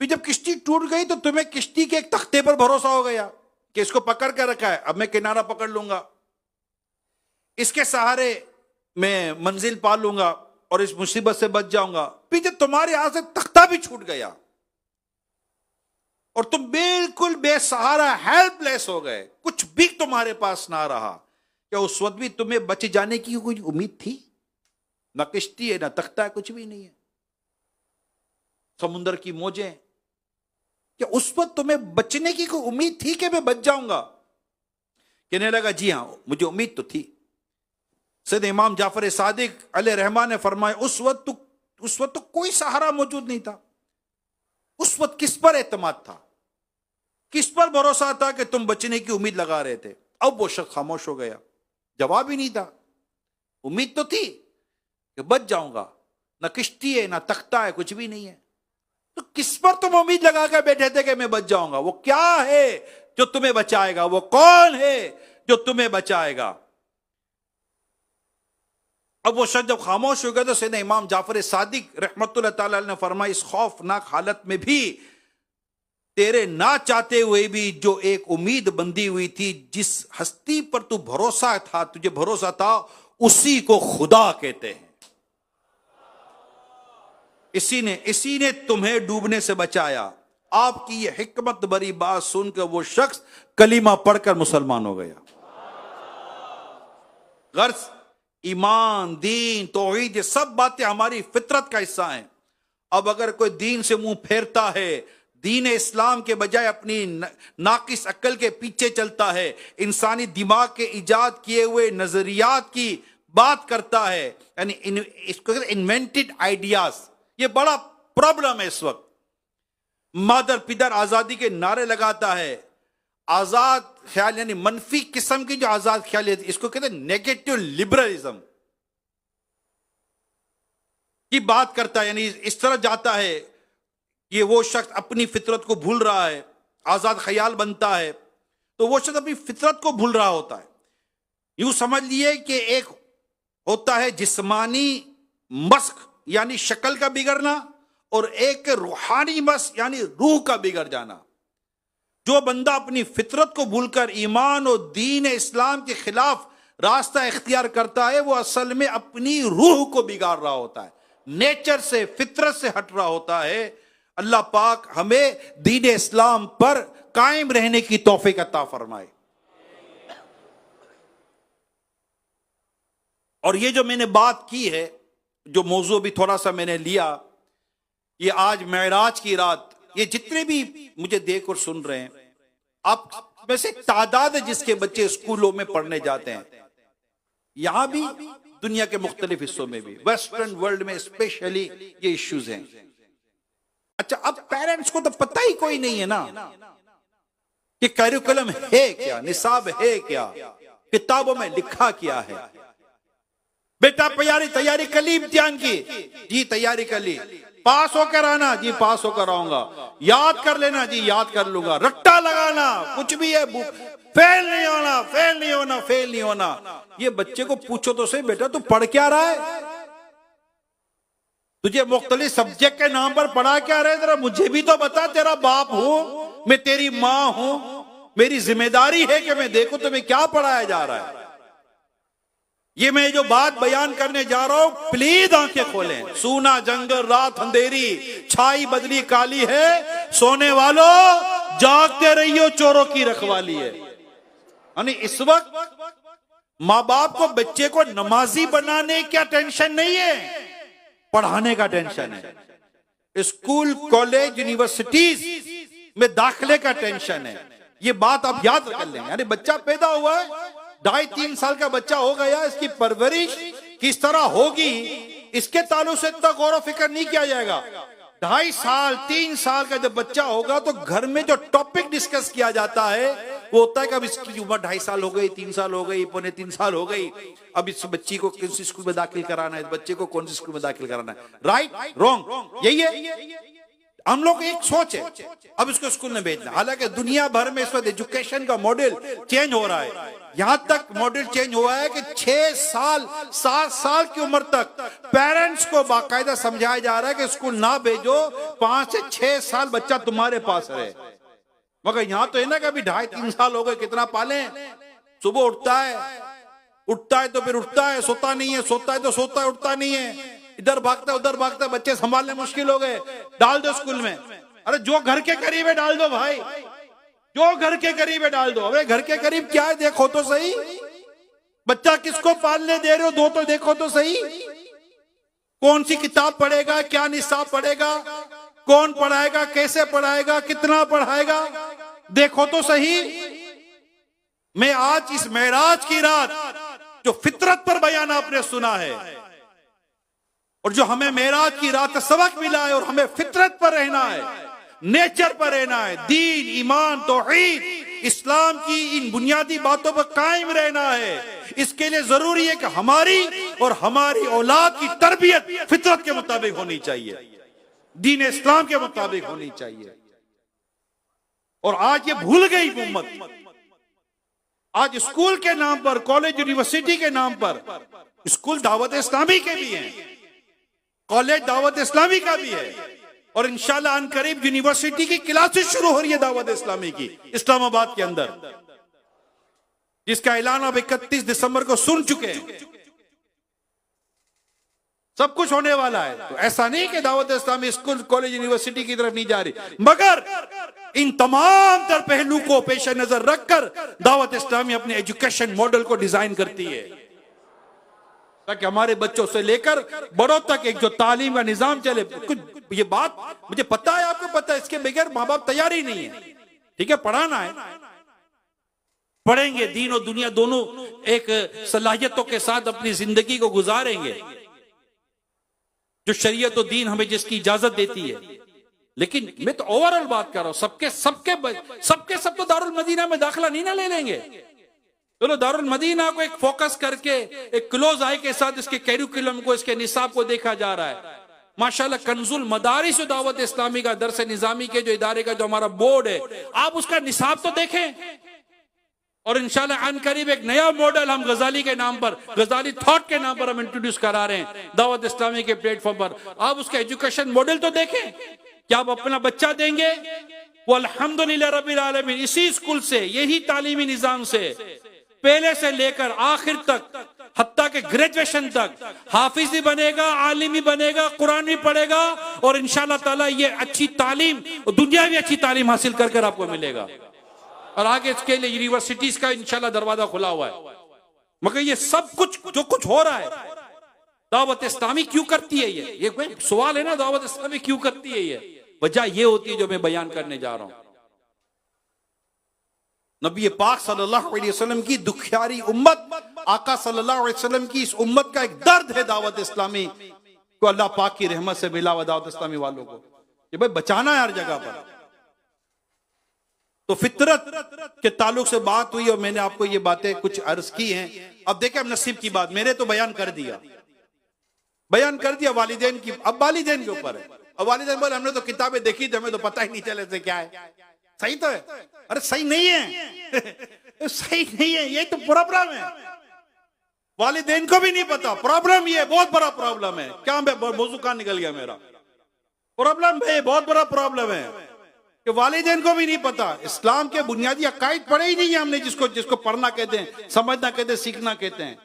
फिर जब किश्ती टूट गई तो तुम्हें किश्ती के एक तख्ते पर भरोसा हो गया कि इसको पकड़ कर रखा है, अब मैं किनारा पकड़ लूंगा, इसके सहारे मैं मंजिल पा लूंगा और इस मुसीबत से बच जाऊंगा। फिर जब तुम्हारे हाथ से तख्ता भी छूट गया और तुम बिल्कुल बेसहारा, हेल्पलेस हो गए, कुछ भी तुम्हारे पास ना रहा, क्या उस वक्त भी तुम्हें बच जाने की कोई उम्मीद थी? ना किश्ती है, ना तख्ता है, कुछ भी नहीं है, समुंदर की मौजें, क्या उस वक्त तुम्हें बचने की कोई उम्मीद थी कि मैं बच जाऊंगा? कहने लगा जी हां, मुझे उम्मीद तो थी। सैयद इमाम जाफर सादिक अलैहि रहमान ने फरमाया, उस वक्त तो कोई सहारा मौजूद नहीं था। उस वक्त किस पर एतमाद था, किस पर भरोसा था कि तुम बचने की उम्मीद लगा रहे थे? अब वो शख्स खामोश हो गया, जवाब ही नहीं था। उम्मीद तो थी कि बच जाऊंगा, ना किश्ती है, ना तख्ता है, कुछ भी नहीं है, तो किस पर तुम उम्मीद लगा कर बैठे थे कि मैं बच जाऊंगा? वो क्या है जो तुम्हें बचाएगा? वो कौन है जो तुम्हें बचाएगा? अब वो शख्स जब खामोश हो गया तो सैयदना इमाम जाफर सादिक रहमतुल्लाह ताला अलैह ने फरमाया, इस खौफनाक हालत में भी, तेरे ना चाहते हुए भी, जो एक उम्मीद बंधी हुई थी, जिस हस्ती पर तू भरोसा था, तुझे भरोसा था, उसी को खुदा कहते हैं। इसी ने तुम्हें डूबने से बचाया। आपकी यह हिकमत भरी बात सुनकर वो शख्स कलीमा पढ़कर मुसलमान हो गया। गर्ज ईमान, दीन, तौहीद, ये सब बातें हमारी फितरत का हिस्सा हैं। अब अगर कोई दीन से मुंह फेरता है, दीन इस्लाम के बजाय अपनी नाकिस अक्ल के पीछे चलता है, इंसानी दिमाग के इजाद किए हुए नजरियात की बात करता है, यानी इसको इन्वेंटेड आइडियाज, ये बड़ा प्रॉब्लम है इस वक्त। मादर पिदर आजादी के नारे लगाता है, आजाद ख्याल यानी मनफी किस्म की जो आजाद ख्याल है, इसको कहते हैं नेगेटिव लिबरलिज्म की बात करता है, यानी इस तरह जाता है ये वो शख्स अपनी फितरत को भूल रहा है, आजाद ख्याल बनता है तो वो शख्स अपनी फितरत को भूल रहा होता है। यूं समझ लिए कि एक होता है जिस्मानी मस्क यानी शक्ल का बिगड़ना, और एक रूहानी मस्क यानी रूह का बिगड़ जाना। जो बंदा अपनी फितरत को भूलकर ईमान और दीन इस्लाम के खिलाफ रास्ता इख्तियार करता है, वो असल में अपनी रूह को बिगाड़ रहा होता है, नेचर से, फितरत से हट रहा होता है। अल्लाह पाक हमें दीन इस्लाम पर कायम रहने की तौफीक अता फरमाए। और ये जो मैंने बात की है, जो मौजू भी थोड़ा सा मैंने लिया, ये आज मेराज की रात, ये जितने भी मुझे देख और सुन रहे हैं, आप में से तादाद है जिसके बच्चे स्कूलों में पढ़ने जाते हैं, यहां भी दुनिया के मुख्तलिफ हिस्सों में भी, वेस्टर्न वर्ल्ड में स्पेशली ये इश्यूज हैं। अच्छा, अब पेरेंट्स को तो पता ही कोई नहीं है ना कि करिकुलम है क्या, निसाब है क्या, किताबों में लिखा क्या है। बेटा तैयारी कर ली इम्तिहान की? जी तैयारी कर ली। पास होकर आना? जी पास होकर आऊंगा। याद कर लेना? जी याद कर लूंगा। रट्टा लगाना कुछ भी है, फेल नहीं होना, फेल नहीं होना, फेल नहीं होना। ये बच्चे को पूछो तो सही, बेटा तू पढ़ क्या रहा है? तुझे मुख्तलिफ सब्जेक्ट के नाम पर पढ़ा क्या रहे? जरा मुझे भी तो बता। तेरा बाप हूं मैं, तेरी मां हूं, मेरी जिम्मेदारी है कि मैं देखूं तुम्हें क्या पढ़ाया जा रहा है। ये मैं जो बात बयान करने जा रहा हूं, प्लीज आंखें खोलें। सूना जंगल रात अंधेरी, छाई बदली काली है, सोने वालों जागते रहियो, चोरों की रखवाली है। यानी इस वक्त माँ बाप को बच्चे को नमाजी बनाने क्या टेंशन नहीं है, पढ़ाने का टेंशन है। स्कूल, कॉलेज, यूनिवर्सिटीज में दाखिले का टेंशन है। ये बात आप याद कर लें। यानी बच्चा पैदा हुआ है, 2.5-3 साल का बच्चा हो गया, इसकी परवरिश किस तरह होगी इसके ताल्लुक से इतना गौर फिक्र नहीं किया जाएगा। 2.5 साल 3 साल का जब बच्चा होगा तो घर में जो टॉपिक डिस्कस किया जाता है वो होता है कि अब इसकी उम्र 2.5 साल हो गई, 3 साल हो गई, 2.25 साल हो गई, अब इस बच्ची को किस स्कूल में दाखिल कराना है, इस बच्चे को कौन सी स्कूल में दाखिल कराना है। राइट रॉन्ग यही है। हम लोग एक सोच है अब इसको स्कूल में भेजना। हालांकि दुनिया भर में इस वक्त एजुकेशन का मॉडल चेंज हो रहा है। यहां तक मॉडल चेंज हुआ है कि 6 साल 7 साल की उम्र तक पेरेंट्स को बाकायदा समझाया जा रहा है कि स्कूल ना भेजो, 5 से 6 साल बच्चा तुम्हारे पास रहे। मगर यहां तो है ना कि अभी 2.5-3 साल हो गए, कितना पाले। सुबह उठता है तो फिर उठता है, सोता नहीं है, सोता है तो सोता है, उठता नहीं है, इधर भागता है उधर भागता है, बच्चे संभालने मुश्किल हो गए। डाल दो स्कूल में। अरे जो घर के करीब है डाल दो भाई, जो घर के करीब है डाल दो। अरे घर के करीब क्या है देखो तो सही, बच्चा किसको पालने दे रहे हो, दो तो देखो तो सही। कौन सी किताब पढ़ेगा, क्या निसाब पढ़ेगा, कौन पढ़ाएगा, कैसे पढ़ाएगा, कितना पढ़ाएगा, देखो तो सही। मैं आज इस मेराज की रात जो फितरत पर बयान आपने सुना है और जो हमें मेराज की रात सबक मिला है, और हमें फितरत पर रहना है, नेचर पर रहना है, दीन, ईमान, तौहीद, इस्लाम की इन बुनियादी बातों पर कायम रहना है। इसके लिए जरूरी है कि हमारी और हमारी औलाद की तरबियत फितरत के मुताबिक होनी चाहिए, दीन इस्लाम के मुताबिक होनी चाहिए। और आज ये भूल गई उम्मत। आज स्कूल के नाम पर, कॉलेज यूनिवर्सिटी के नाम पर, स्कूल दावत इस्लामी के भी हैं, कॉलेज दावत इस्लामी का भी है, और इंशाल्लाह अनकरीब यूनिवर्सिटी की क्लासेस शुरू हो रही है दावत इस्लामी की इस्लामाबाद के अंदर, जिसका ऐलान अब 31 दिसंबर को सुन चुके हैं। सब कुछ होने वाला है। तो ऐसा नहीं कि Dawat Islami school, college, university की तरफ नहीं जा रही, मगर इन तमाम तर पहलू को पेश नजर रखकर दावत इस्लामी अपने एजुकेशन मॉडल को डिजाइन करती है। ताकि हमारे बच्चों से लेकर बड़ों तक एक जो तालीम का निजाम चले। कुछ ये बात मुझे पता है, आपको पता है, इसके बगैर माँ बाप तैयार ही नहीं है। ठीक है, पढ़ाना है, पढ़ेंगे, दीन और दुनिया दोनों एक सलाहियतों के साथ अपनी जिंदगी को गुजारेंगे, जो शरीयत और दीन हमें जिसकी इजाजत देती है। लेकिन मैं तो ओवरऑल बात कर रहा हूं, सबके सब तो दारुल मदीना में दाखिला नहीं ना ले लेंगे। चलो दारुल मदीना को एक फोकस करके एक क्लोज आई के साथ इसके कैरिकुलम को, इसके निसाब को देखा जा रहा है। माशाल्लाह कंजुल मदारिस दावत इस्लामी का दरस निजामी के जो इदारे का जो हमारा बोर्ड है, आप उसका निसाब तो देखें। और इंशाल्लाह अन करीब एक नया मॉडल हम गजाली के नाम पर, गजाली थॉट के नाम पर हम इंट्रोड्यूस करा रहे हैं दावत इस्लामी के प्लेटफॉर्म पर। आप उसका एजुकेशन मॉडल तो देखें। क्या आप अपना बच्चा देंगे वो अल्हम्दुलिल्लाह रब्बिल आलमीन इसी स्कूल से, यही तालीमी निजाम से पहले से लेकर आखिर तक, हत्ता के ग्रेजुएशन तक हाफिज भी बनेगा, आलिम भी बनेगा, कुरान भी पढ़ेगा, और इंशाल्लाह ताला ये अच्छी तालीम और दुनिया भी अच्छी तालीम हासिल कर आपको मिलेगा। और आगे इसके लिए यूनिवर्सिटीज का इंशाल्लाह दरवाजा खुला हुआ है। मगर ये सब कुछ जो कुछ हो रहा है, दावत इस्लामी क्यों करती है? ये कोई सवाल है ना, दावत इस्लामी क्यों करती है? ये वजह ये होती है जो मैं बयान करने जा रहा हूं। नबी पाक सल्लल्लाहु अलैहि वसल्लम की दुखियारी उम्मत, आका सल्लल्लाहु अलैहि वसल्लम की इस उम्मत का एक दर्द है दावत इस्लामी को अल्लाह पाक की रहमत से मिला हुआ दावत इस्लामी वालों को, कि भाई बचाना है हर जगह पर। तो फितरत के ताल्लुक से बात हुई और मैंने आपको ये बातें कुछ अर्ज की हैं। अब देखें, अब नसीब की बात, मैंने तो बयान कर दिया वालिदैन की, अब वालिदैन के ऊपर है। अब वालिदैन बोले हमने तो किताबें देखी थी, हमें तो पता ही नहीं चले से क्या है। सही तो है? अरे सही नहीं है सही नहीं है, ये तो प्रॉब्लम है। वालिदैन को भी नहीं पता, प्रॉब्लम ये बहुत बड़ा प्रॉब्लम है। क्या मौजू कहां निकल गया मेरा? प्रॉब्लम है, बहुत बड़ा प्रॉब्लम है कि वालिदैन को भी नहीं पता। इस्लाम के बुनियादी अकायद पढ़े ही नहीं है हमने, जिसको पढ़ना कहते हैं, समझना कहते हैं, सीखना कहते हैं,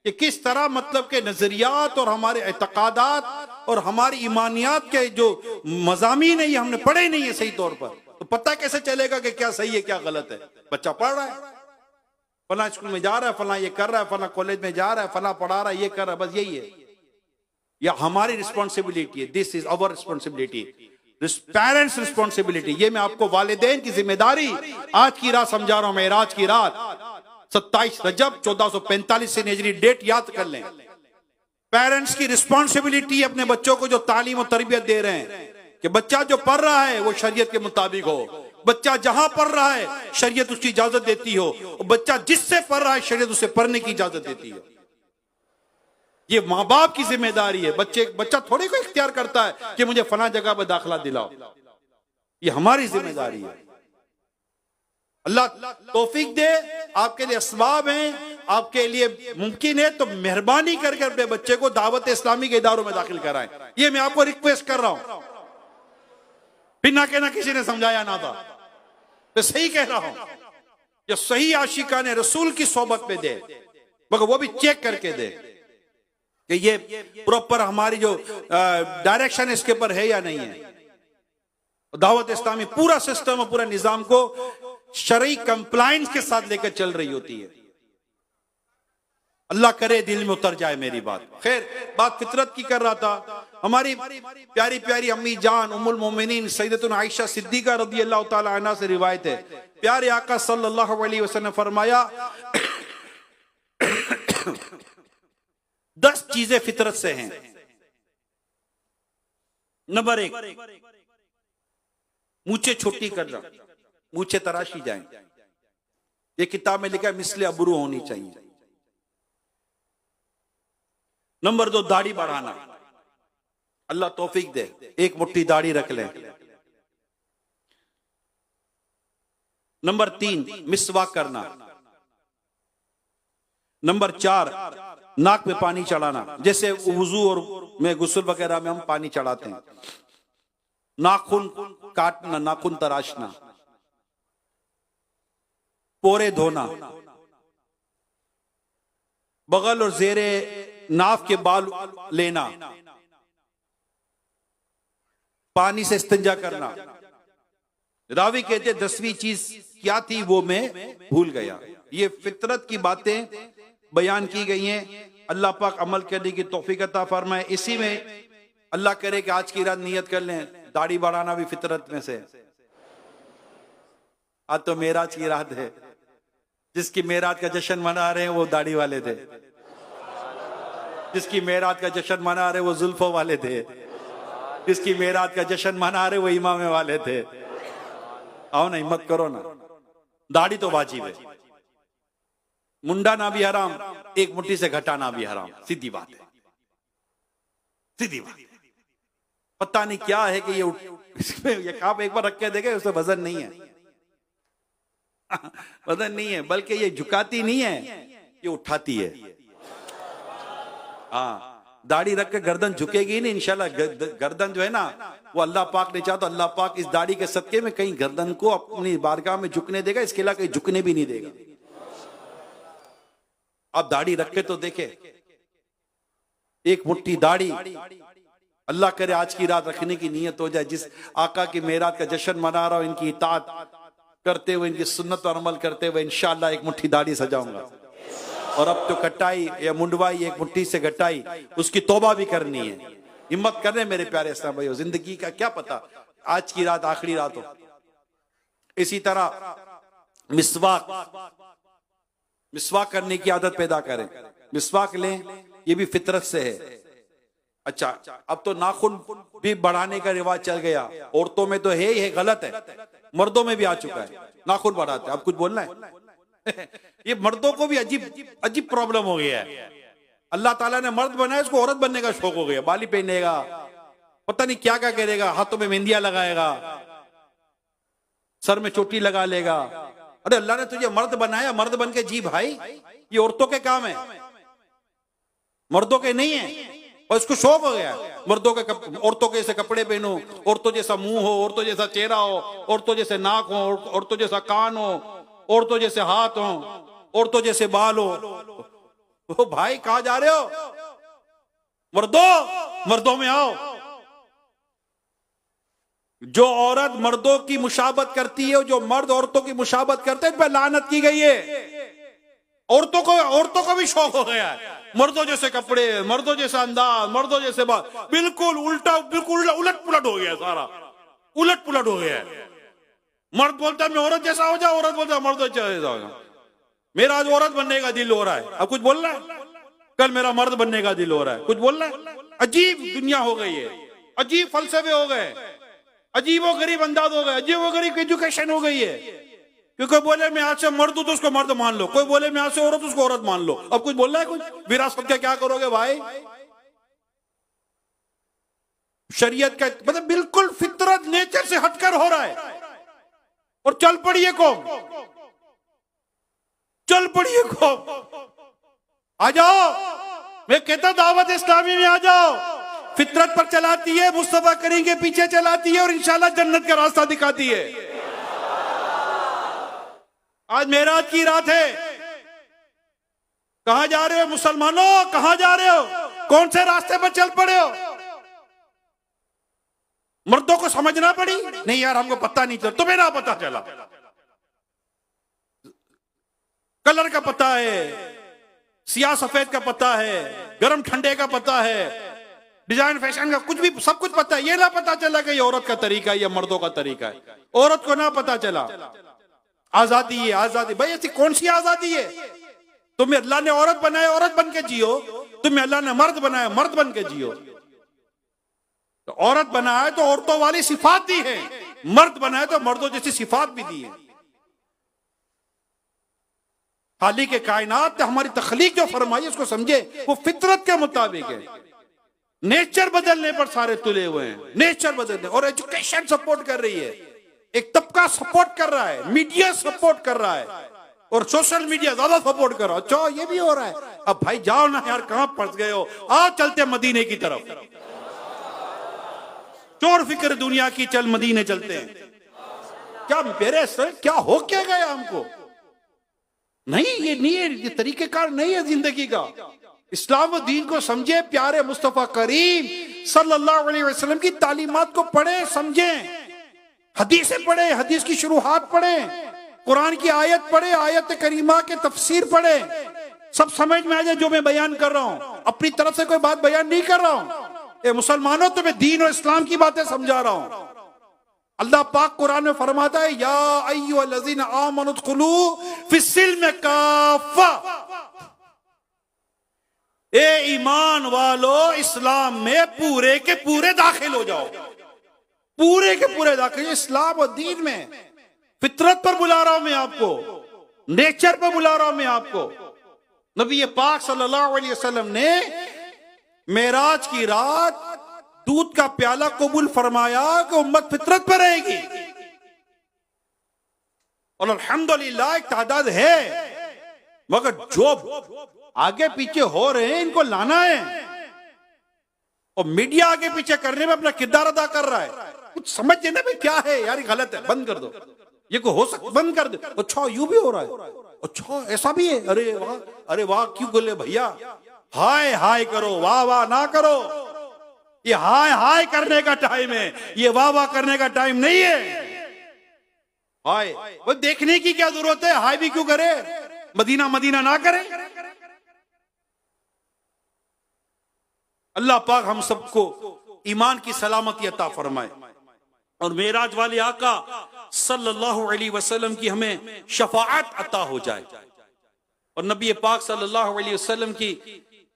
कि किस तरह मतलब के नजरियात और हमारे एतकादात और हमारी ईमानियात के जो मज़ामीन है ये हमने पढ़े नहीं है सही तौर पर। तो पता कैसे चलेगा कि क्या सही है क्या गलत है? बच्चा पढ़ रहा है, फला स्कूल में जा रहा है, फला ये कर रहा है, फला कॉलेज में जा रहा है, फला पढ़ा रहा है, ये कर रहा है, बस यही है। यह हमारी रिस्पॉन्सिबिलिटी है। This is our responsibility, parents responsibility. ये मैं आपको वालिदैन की जिम्मेदारी आज की रात समझा रहा हूं। मेराज की रात 27 रजब 1445 से हिजरी डेट याद कर लें। पेरेंट्स की रिस्पॉन्सिबिलिटी अपने बच्चों को जो तालीम और तरबियत दे रहे हैं कि बच्चा जो पढ़ रहा है वो शरीयत के मुताबिक हो, बच्चा जहां पढ़ रहा है शरीयत उसकी इजाजत देती हो, और बच्चा जिससे पढ़ रहा है शरीयत उसे पढ़ने की इजाजत देती है। ये माँ बाप की जिम्मेदारी है। बच्चा थोड़ी को इख्तियार करता है कि मुझे फला जगह पर दाखिला दिलाओ, ये हमारी जिम्मेदारी है। अल्लाह तौफीक दे, आपके लिए असबाब हैं, आपके लिए मुमकिन है तो मेहरबानी करके अपने बच्चे को दावत इस्लामी के इदारों में दाखिल कराएं। ये मैं आपको रिक्वेस्ट कर रहा हूं, बिना कहना किसी ने समझाया ना था, मैं सही कह रहा हूं। ये सही आशिकान रसूल की सोबत में दे, मगर वो भी चेक करके दे कि ये प्रॉपर हमारी जो डायरेक्शन इसके ऊपर है या नहीं है। दावत इस्लामी पूरा सिस्टम और पूरा निजाम को शरई कंप्लायंस के साथ लेकर चल रही होती है। अल्लाह करे दिल में उतर जाए मेरी बात। खैर, बात फितरत की कर रहा था। हमारी प्यारी प्यारी अम्मी जान उम्मुल मोमिनीन सैयदतुना आयशा सिद्दीका रज़ियल्लाहु ताला अन्हा से रिवायत है, प्यारे आका सल्लल्लाहु अलैहि वसल्लम ने फरमाया 10 चीजें फितरत से हैं। नंबर 1, मूछें छोटी करना, मूछें तराशी जाएं। ये किताब में लिखा है मिसले अबरू होनी चाहिए। नंबर 2, दाढ़ी बढ़ाना, अल्लाह तौफीक दे, एक मुट्ठी दाढ़ी रख लें। नंबर 3, मिसवाक करना। नंबर 4, नाक पे पानी चढ़ाना, जैसे वुजू और में गुस्ल वगैरह में हम पानी चढ़ाते हैं। नाखून काटना, नाखून तराशना, पोरे धोना, बगल और जेरे नाफ के बाल लेना, पानी से इस्तिंजा करना। रावी कहते 10वीं चीज क्या थी वो मैं भूल गया। ये फितरत की बातें बयान की गई हैं। अल्लाह पाक अमल करने की तौफीक अता फरमाए। इसी में अल्लाह करे कि आज की रात नियत कर लें, दाढ़ी बढ़ाना भी फितरत में से। आज तो मेराज की रात है, जिसकी मेराज का जश्न मना रहे हैं वो दाढ़ी वाले थे, जिसकी मेराज का जश्न मना रहे वो जुल्फों वाले थे, जिसकी मेराज का जश्न मना रहे वो इमामे वाले थे। आओ ना, हिम्मत करो ना, दाढ़ी तो वाजिब है, मुंडा ना भी हराम, एक मुट्ठी से घटाना भी हराम। सीधी बात है, सीधी बात। पता नहीं क्या है कि ये काप एक बार रख के देखे, उसमें वजन नहीं है, वजन नहीं है, बल्कि ये झुकाती नहीं है, ये उठाती है। हाँ, दाढ़ी रख के गर्दन झुकेगी नहीं इंशाल्लाह। गर्दन जो है ना वो अल्लाह पाक ने चाहा तो अल्लाह पाक इस दाढ़ी के सदके में कहीं गर्दन को अपनी बारगाह में झुकने देगा, इसके अलावा कहीं झुकने भी नहीं देगा। आप दाढ़ी रखे तो देखे, एक मुट्ठी दाढ़ी, अल्लाह करे आज की रात रखने की नियत हो जाए। जिस आका की मेराज का जश्न मना रहा हूं, इनकी इताअत करते हुए, इनकी सुन्नत पर अमल करते हुए इंशाअल्लाह एक मुट्ठी दाढ़ी सजाऊंगा। और अब तो कटाई या मुंडवाई एक मुट्ठी से घटाई, उसकी तौबा भी करनी है। हिम्मत करने मेरे प्यारे इस्लाम भाइयों, जिंदगी का क्या पता आज की रात आखिरी रात हो। इसी तरह मिसवाक करने की आदत पैदा करें, मिसवाक लें, ये भी फितरत से है। अच्छा, अब तो नाखून भी बढ़ाने का रिवाज चल गया, औरतों में तो है ही है, गलत है, मर्दों में भी आ चुका है, नाखून बढ़ाते। अब कुछ बोलना है ये मर्दों को भी अजीब प्रॉब्लम हो गया है। अल्लाह ताला ने मर्द बनाया, इसको औरत बनने का शौक हो गया, बाली पहनेगा, पता नहीं क्या क्या करेगा, हाथों में मेहंदियां लगाएगा, सर में चोटी लगा लेगा। अरे अल्लाह ने तुझे मर्द बनाया, मर्द बन के जी भाई, ये औरतों के काम है, मर्दों के नहीं है। और इसको शौक हो गया मर्दों के औरतों के जैसे कपड़े पहनो, औरतों जैसा मुंह हो, औरतों जैसा चेहरा हो, औरतों जैसे नाक हो, औरतों जैसा कान हो, औरतों जैसे हाथ हो, औरतों जैसे बाल हो। ओ भाई कहां जा रहे हो? मर्दों में आओ। जो औरत मर्दों की मुशाबत करती है, जो मर्द औरतों की मुशाबत करते हैं, इन पर लानत की गई है। औरतों को भी शौक हो गया है, मर्दों जैसे कपड़े, मर्दों जैसा अंदाज, मर्दों जैसे बात, बिल्कुल उलट पुलट हो गया, सारा उलट पुलट हो गया है। मर्द बोलता है मैं औरत जैसा हो जाऊं, औरत बोलता है मर्द जैसा हो जाऊं। मेरा आज औरत बनने का दिल हो रहा है, अब कुछ बोलना है, कल मेरा मर्द बनने का दिल हो रहा है, कुछ बोलना है। अजीब दुनिया हो गई है, अजीब फलसफे हो गए, अजीब व गरीब अंदाज हो गए, अजीब व गरीब एजुकेशन हो गई है। क्योंकि बोले मैं आज से मर्द हूं तो उसको मर्द मान लो, कोई बोले मैं आज से औरत उसको औरत मान लो। अब कुछ बोलना है, कुछ विरासत का क्या करोगे भाई? शरीयत का मतलब बिल्कुल फितरत, नेचर से हटकर हो रहा है। और चल पड़िए कौम, आ जाओ। मैं कहता दावत इस्लामी में आ जाओ, फितरत पर चलाती है, मुस्तफा करीम के पीछे चलाती है और इंशाल्लाह जन्नत का रास्ता दिखाती है। आज मेराज की रात है, कहां जा रहे हो मुसलमानों, कहां जा रहे हो? कौन से रास्ते पर चल पड़े हो? मर्दों को समझना पड़ी, नहीं यार हमको पता नहीं चला, तुम्हें ना पता चला, कलर का पता है, सियाह सफेद का पता है, गरम ठंडे का पता है, डिजाइन फैशन का कुछ भी, सब कुछ पता है। ये ना पता चला कि ये औरत का तरीका है या मर्दों का तरीका है, औरत को ना पता चला। आजादी है, आजादी भाई, ऐसी कौन सी आजादी है? तुम्हें अल्लाह ने औरत बनाया, औरत बन के जियो, तुम्हें अल्लाह ने मर्द बनाया, मर्द बन के जियो। तो औरत बनाया तो औरतों वाली सिफात दी है, मर्द बनाया तो मर्दों जैसी सिफात भी दी है। खालिक के कायनात ने हमारी तखलीक जो फरमाई उसको समझे, वो फितरत के मुताबिक है। नेचर बदलने पर सारे तुले हुए हैं, नेचर बदलने। और एजुकेशन सपोर्ट कर रही है, एक तबका सपोर्ट कर रहा है, मीडिया सपोर्ट कर रहा है, और सोशल मीडिया ज्यादा सपोर्ट कर रहा है। अच्छा ये भी हो रहा है। अब भाई जाओ ना यार, कहां फंस गए हो? आओ चलते मदीने की तरफ, चोर फिक्र दुनिया की, चल मदीने चलते हैं। क्या मेरे सर क्या हो क्या गया हमको? नहीं, ये नहीं है, ये तरीकेकार नहीं है जिंदगी का। इस्लाम व दीन को समझे, प्यारे मुस्तफा करीम सल्लल्लाहु अलैहि वसल्लम की तालीमात को पढ़े, समझें, हदीसें पढ़े, हदीस की शुरुआत पढ़े, कुरान की आयत पढ़े, आयत करीमा के तफसीर पढ़े, सब समझ में आ जाए जो मैं बयान कर रहा हूं, अपनी तरफ से कोई बात बयान नहीं कर रहा हूं। ए मुसलमानों, तुम्हें दीन और इस्लाम की बातें समझा रहा हूं। अल्लाह पाक कुरान में फरमाता है, या अय्युहल्लज़ीना आमनु उदखुलू फिस्सिल्म काफ़ा, ए ईमान वालो इस्लाम में पूरे के पूरे दाखिल हो जाओ, पूरे के पूरे दाखिल। इस्लाम और दीन में फितरत पर बुला रहा हूं मैं आपको, नेचर पर बुला रहा हूं मैं आपको। नबी पाक सल्लल्लाहु अलैहि वसल्लम ने मेराज की रात दूध का प्याला कबूल फरमाया कि उम्मत फितरत पर रहेगी, और अल्हम्दुलिल्लाह एक तादाद है, मगर जो आगे पीछे हो रहे हैं इनको लाना है। और मीडिया आगे पीछे करने में अपना किरदार अदा कर रहा है। कुछ समझ ना भाई क्या है यार, गलत है, बंद कर दो, ये को हो सकता बंद कर दो। अच्छा यूं भी हो रहा है, अच्छा ऐसा भी है, अरे वाह क्यों बोले भैया, हाय हाय करो, वाह वाह ना करो। ये हाय हाय करने का टाइम है, ये वाह वाह करने का टाइम नहीं है। हाय वो देखने की क्या जरूरत है, हाय भी क्यों करे, मदीना मदीना ना करे। अल्लाह पाक हम सबको ईमान की सलामती अता फरमाए और मेराज वाले आका सल्लल्लाहु अलैहि वसल्लम की हमें शफाअत अता हो जाए। और नबी पाक सल्लल्लाहु अलैहि वसल्लम की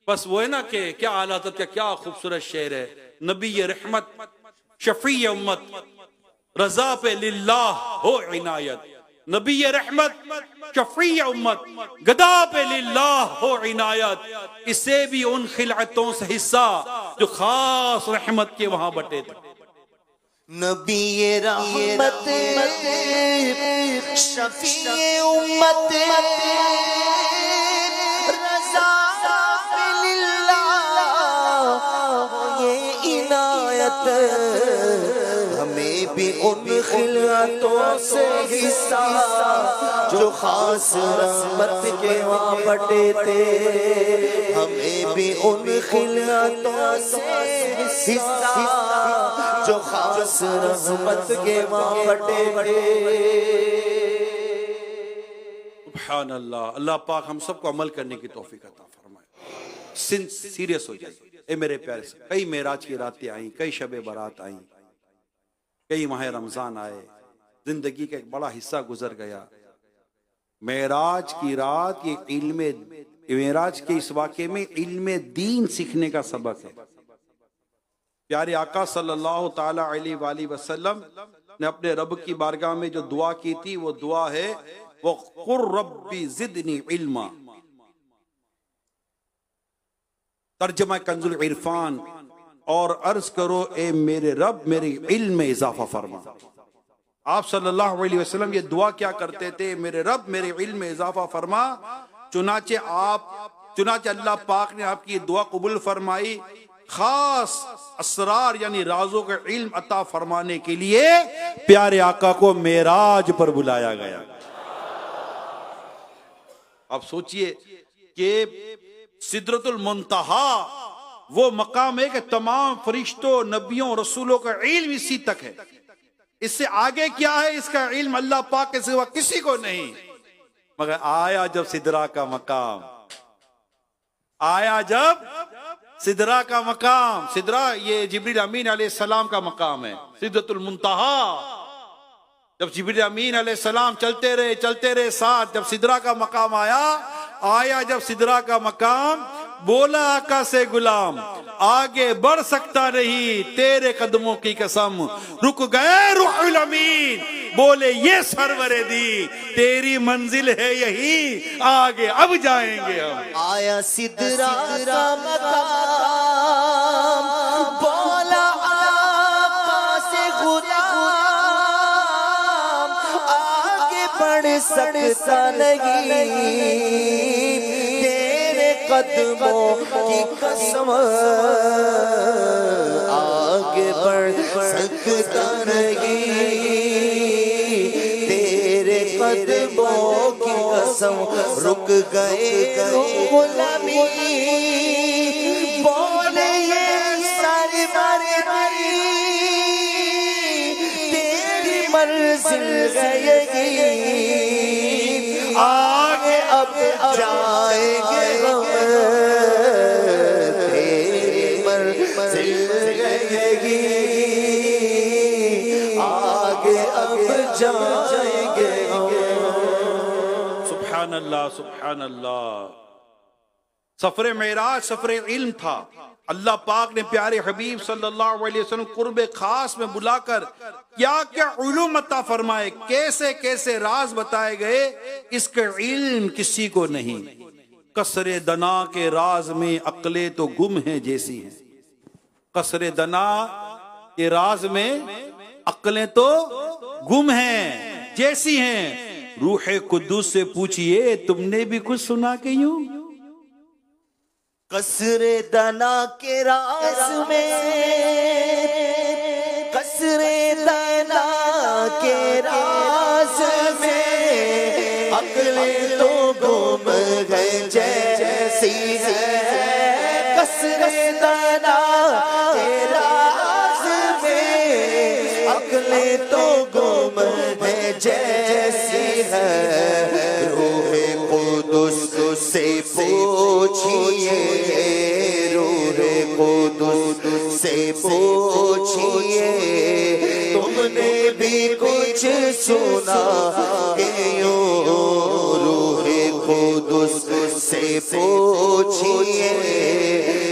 बस वो है ना कि क्या आला का क्या खूबसूरत शेर है, नबी रहमत शफी उम्मत रजा पे लिल्लाह हो इनायत, नबी रहमत शफी उम्मत गदा पे लिल्लाह हो इनायत। इससे भी उन खिलातों से हिस्सा जो खास रहमत के वहां बटे थे। नबी रहमत शफी उम्मत रज़ा बिल्लाह ये इनायत, हमें भी उन खिलातों से हिस्सा जो खास रहमत के वहाँ बटे थे, हमें भी उन खिलातों से हिस्सा जो खास रहमत के वहाँ बटे थे। सुभान अल्लाह, अल्लाह पाक हम सबको अमल करने की तौफीक अता फरमाए। सीरियस हो जाइए ए मेरे प्यारे से। कई मेराज की रातें आई, कई शबे बारात आई, कई माह रमजान आए, जिंदगी का एक बड़ा हिस्सा गुजर गया। मेराज की रात ये इल्म, मेराज के इस वाक़े में इल्म दीन सीखने का सबक है। प्यारे आका सल्लल्लाहु ताला अलैहि वसल्लम ने अपने रब की बारगाह में जो दुआ की थी वो दुआ है, वो कुर रब्बी ज़िदनी इल्मा। तर्जमा कंजुल इरफान, और अर्ज करो ए मेरे रब मेरे इल्म में इजाफा फरमा। आप सल्लल्लाहु अलैहि वसल्लम ये दुआ क्या करते थे, मेरे रब मेरे इल्म में इजाफा फरमा। चुनाचे अल्लाह पाक ने आपकी दुआ कबूल फरमाई, खास असरार यानी राजों का इल्म अता फरमाने के लिए प्यारे आका को मेराज पर बुलाया गया। आप सोचिए कि सिदरतुल मुंतहा वो मकाम है कि तमाम फरिश्तों नबियों रसूलों का इल्म इसी तक है। इससे आगे क्या है, इसका इल्म अल्लाह पाक के सिवा किसी को नहीं। मगर आया जब सिदरा का मकाम, आया जब सिदरा का मकाम, सिदरा ये जिब्रील अमीन अलैहिस्सलाम का मकाम है। सिदरतुल मुंतहा जब जिब्रील अमीन अलैहिस्सलाम चलते रहे साथ, जब सिदरा का मकाम आया जब सिदरा का मकाम, बोला आका से गुलाम आगे बढ़ सकता नहीं तेरे कदमों की कसम, रुक गए रूहुल अमीन, बोले ये सरवरे दी तेरी मंजिल है यही, आगे अब जाएंगे हम। आया सिदरा का मकाम, बोला आका से गुलाम आगे बढ़ सकता नहीं तेरे कदमों की कसम, आगे बढ़ सकता नहीं तेरे कदमों की कसम, रुक गए रूहुल अमीन, बोले ये सरवरी तेरी मंजिल गई, आगे अब जाएंगे हम, तेरी मंजिल रहेगी, आगे अब जाएंगे हम। सुभान अल्लाह, सुभान अल्लाह। सफर मेराज सफर इल्म था। अल्लाह पाक ने प्यारे हबीब सल्लल्लाहु अलैहि वसल्लम कुर्बे खास में बुलाकर क्या क्या उलूम अता फरमाए, कैसे कैसे राज बताए गए, इसके इल्म किसी को नहीं। कसरे दना के राज में अक्ले तो गुम है जैसी हैं। कसरे दना के राज में अक्लें तो गुम हैं जैसी हैं। रूहे कुद्दूस से पूछिए, तुमने भी कुछ सुना के यूं? कसरे दना के राज में, कसरे दना के राज में अक्ले तो गुम है जैसी है। कसरे दना के राज में अक्ले तो गुम है जैसी है। रूहे कुद्दूस से पूछिए, रूहे कुद्दूस से पूछिए, तुमने भी कुछ सुना के यूं? रूहे कुद्दूस से पूछिए,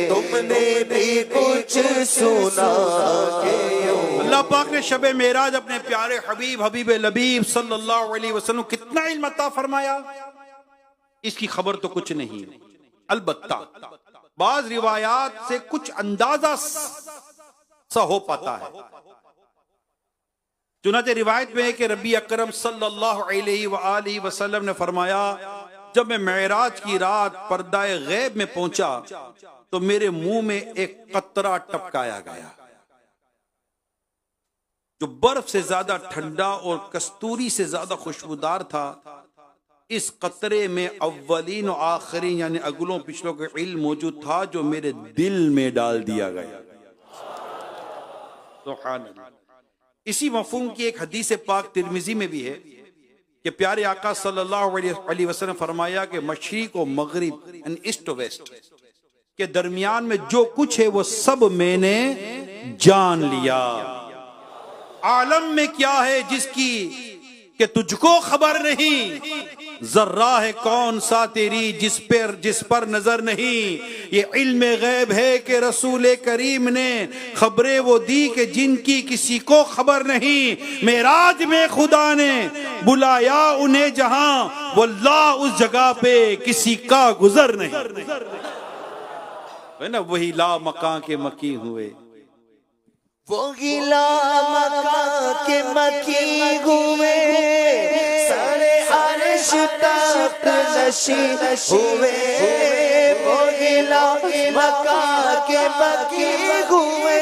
तुमने भी कुछ सुना के यूं? अल्लाह पाक ने शबे मेराज अपने प्यारे हबीब हबीब लबीब सल्लल्लाहु अलैहि वसल्लम कितना इल्म अता फरमाया, इसकी खबर तो कुछ नहीं। अलबत्ता बाज रिवायात से कुछ अंदाजा सा हो पाता है। चुनांचे रिवायत में है कि रब्बी अकरम सल्लल्लाहु अलैहि वसल्लम ने फरमाया, जब मैं मेराज की रात पर्दाए गैब में पहुंचा तो मेरे मुंह में एक कतरा टपकाया गया जो बर्फ से ज्यादा ठंडा और कस्तूरी से ज्यादा खुशबूदार था। इस कतरे में अव्वलीन और आखिरीन यानी अगलों पिछलों का इल्म मौजूद था जो मेरे दिल में डाल दिया गया। सुभान अल्लाह। इसी मफहूम की एक हदीस पाक तिरमिजी में भी है कि प्यारे आका सल्लल्लाहु अलैहि वसल्लम फरमाया कि मशरिक और मगरिब यानी ईस्ट और वेस्ट के दरमियान में जो कुछ है वो सब मैंने जान लिया। आलम में क्या है जिसकी कि तुझको खबर नहीं, जर्रा है कौन सा तेरी जिस पर नजर नहीं। ये इल्म गैब है कि रसूल करीम ने खबरें वो दी कि जिनकी किसी को खबर नहीं। मेराज में खुदा ने बुलाया उन्हें जहां वल्लाह उस जगह पे किसी का गुजर नहीं, है ना। वही ला मकां के मकी हुए, वो गिला मकां के मकी हुए, सारे अर्श तख्त नशी हुए। वो गिला मकां के मकी हुए,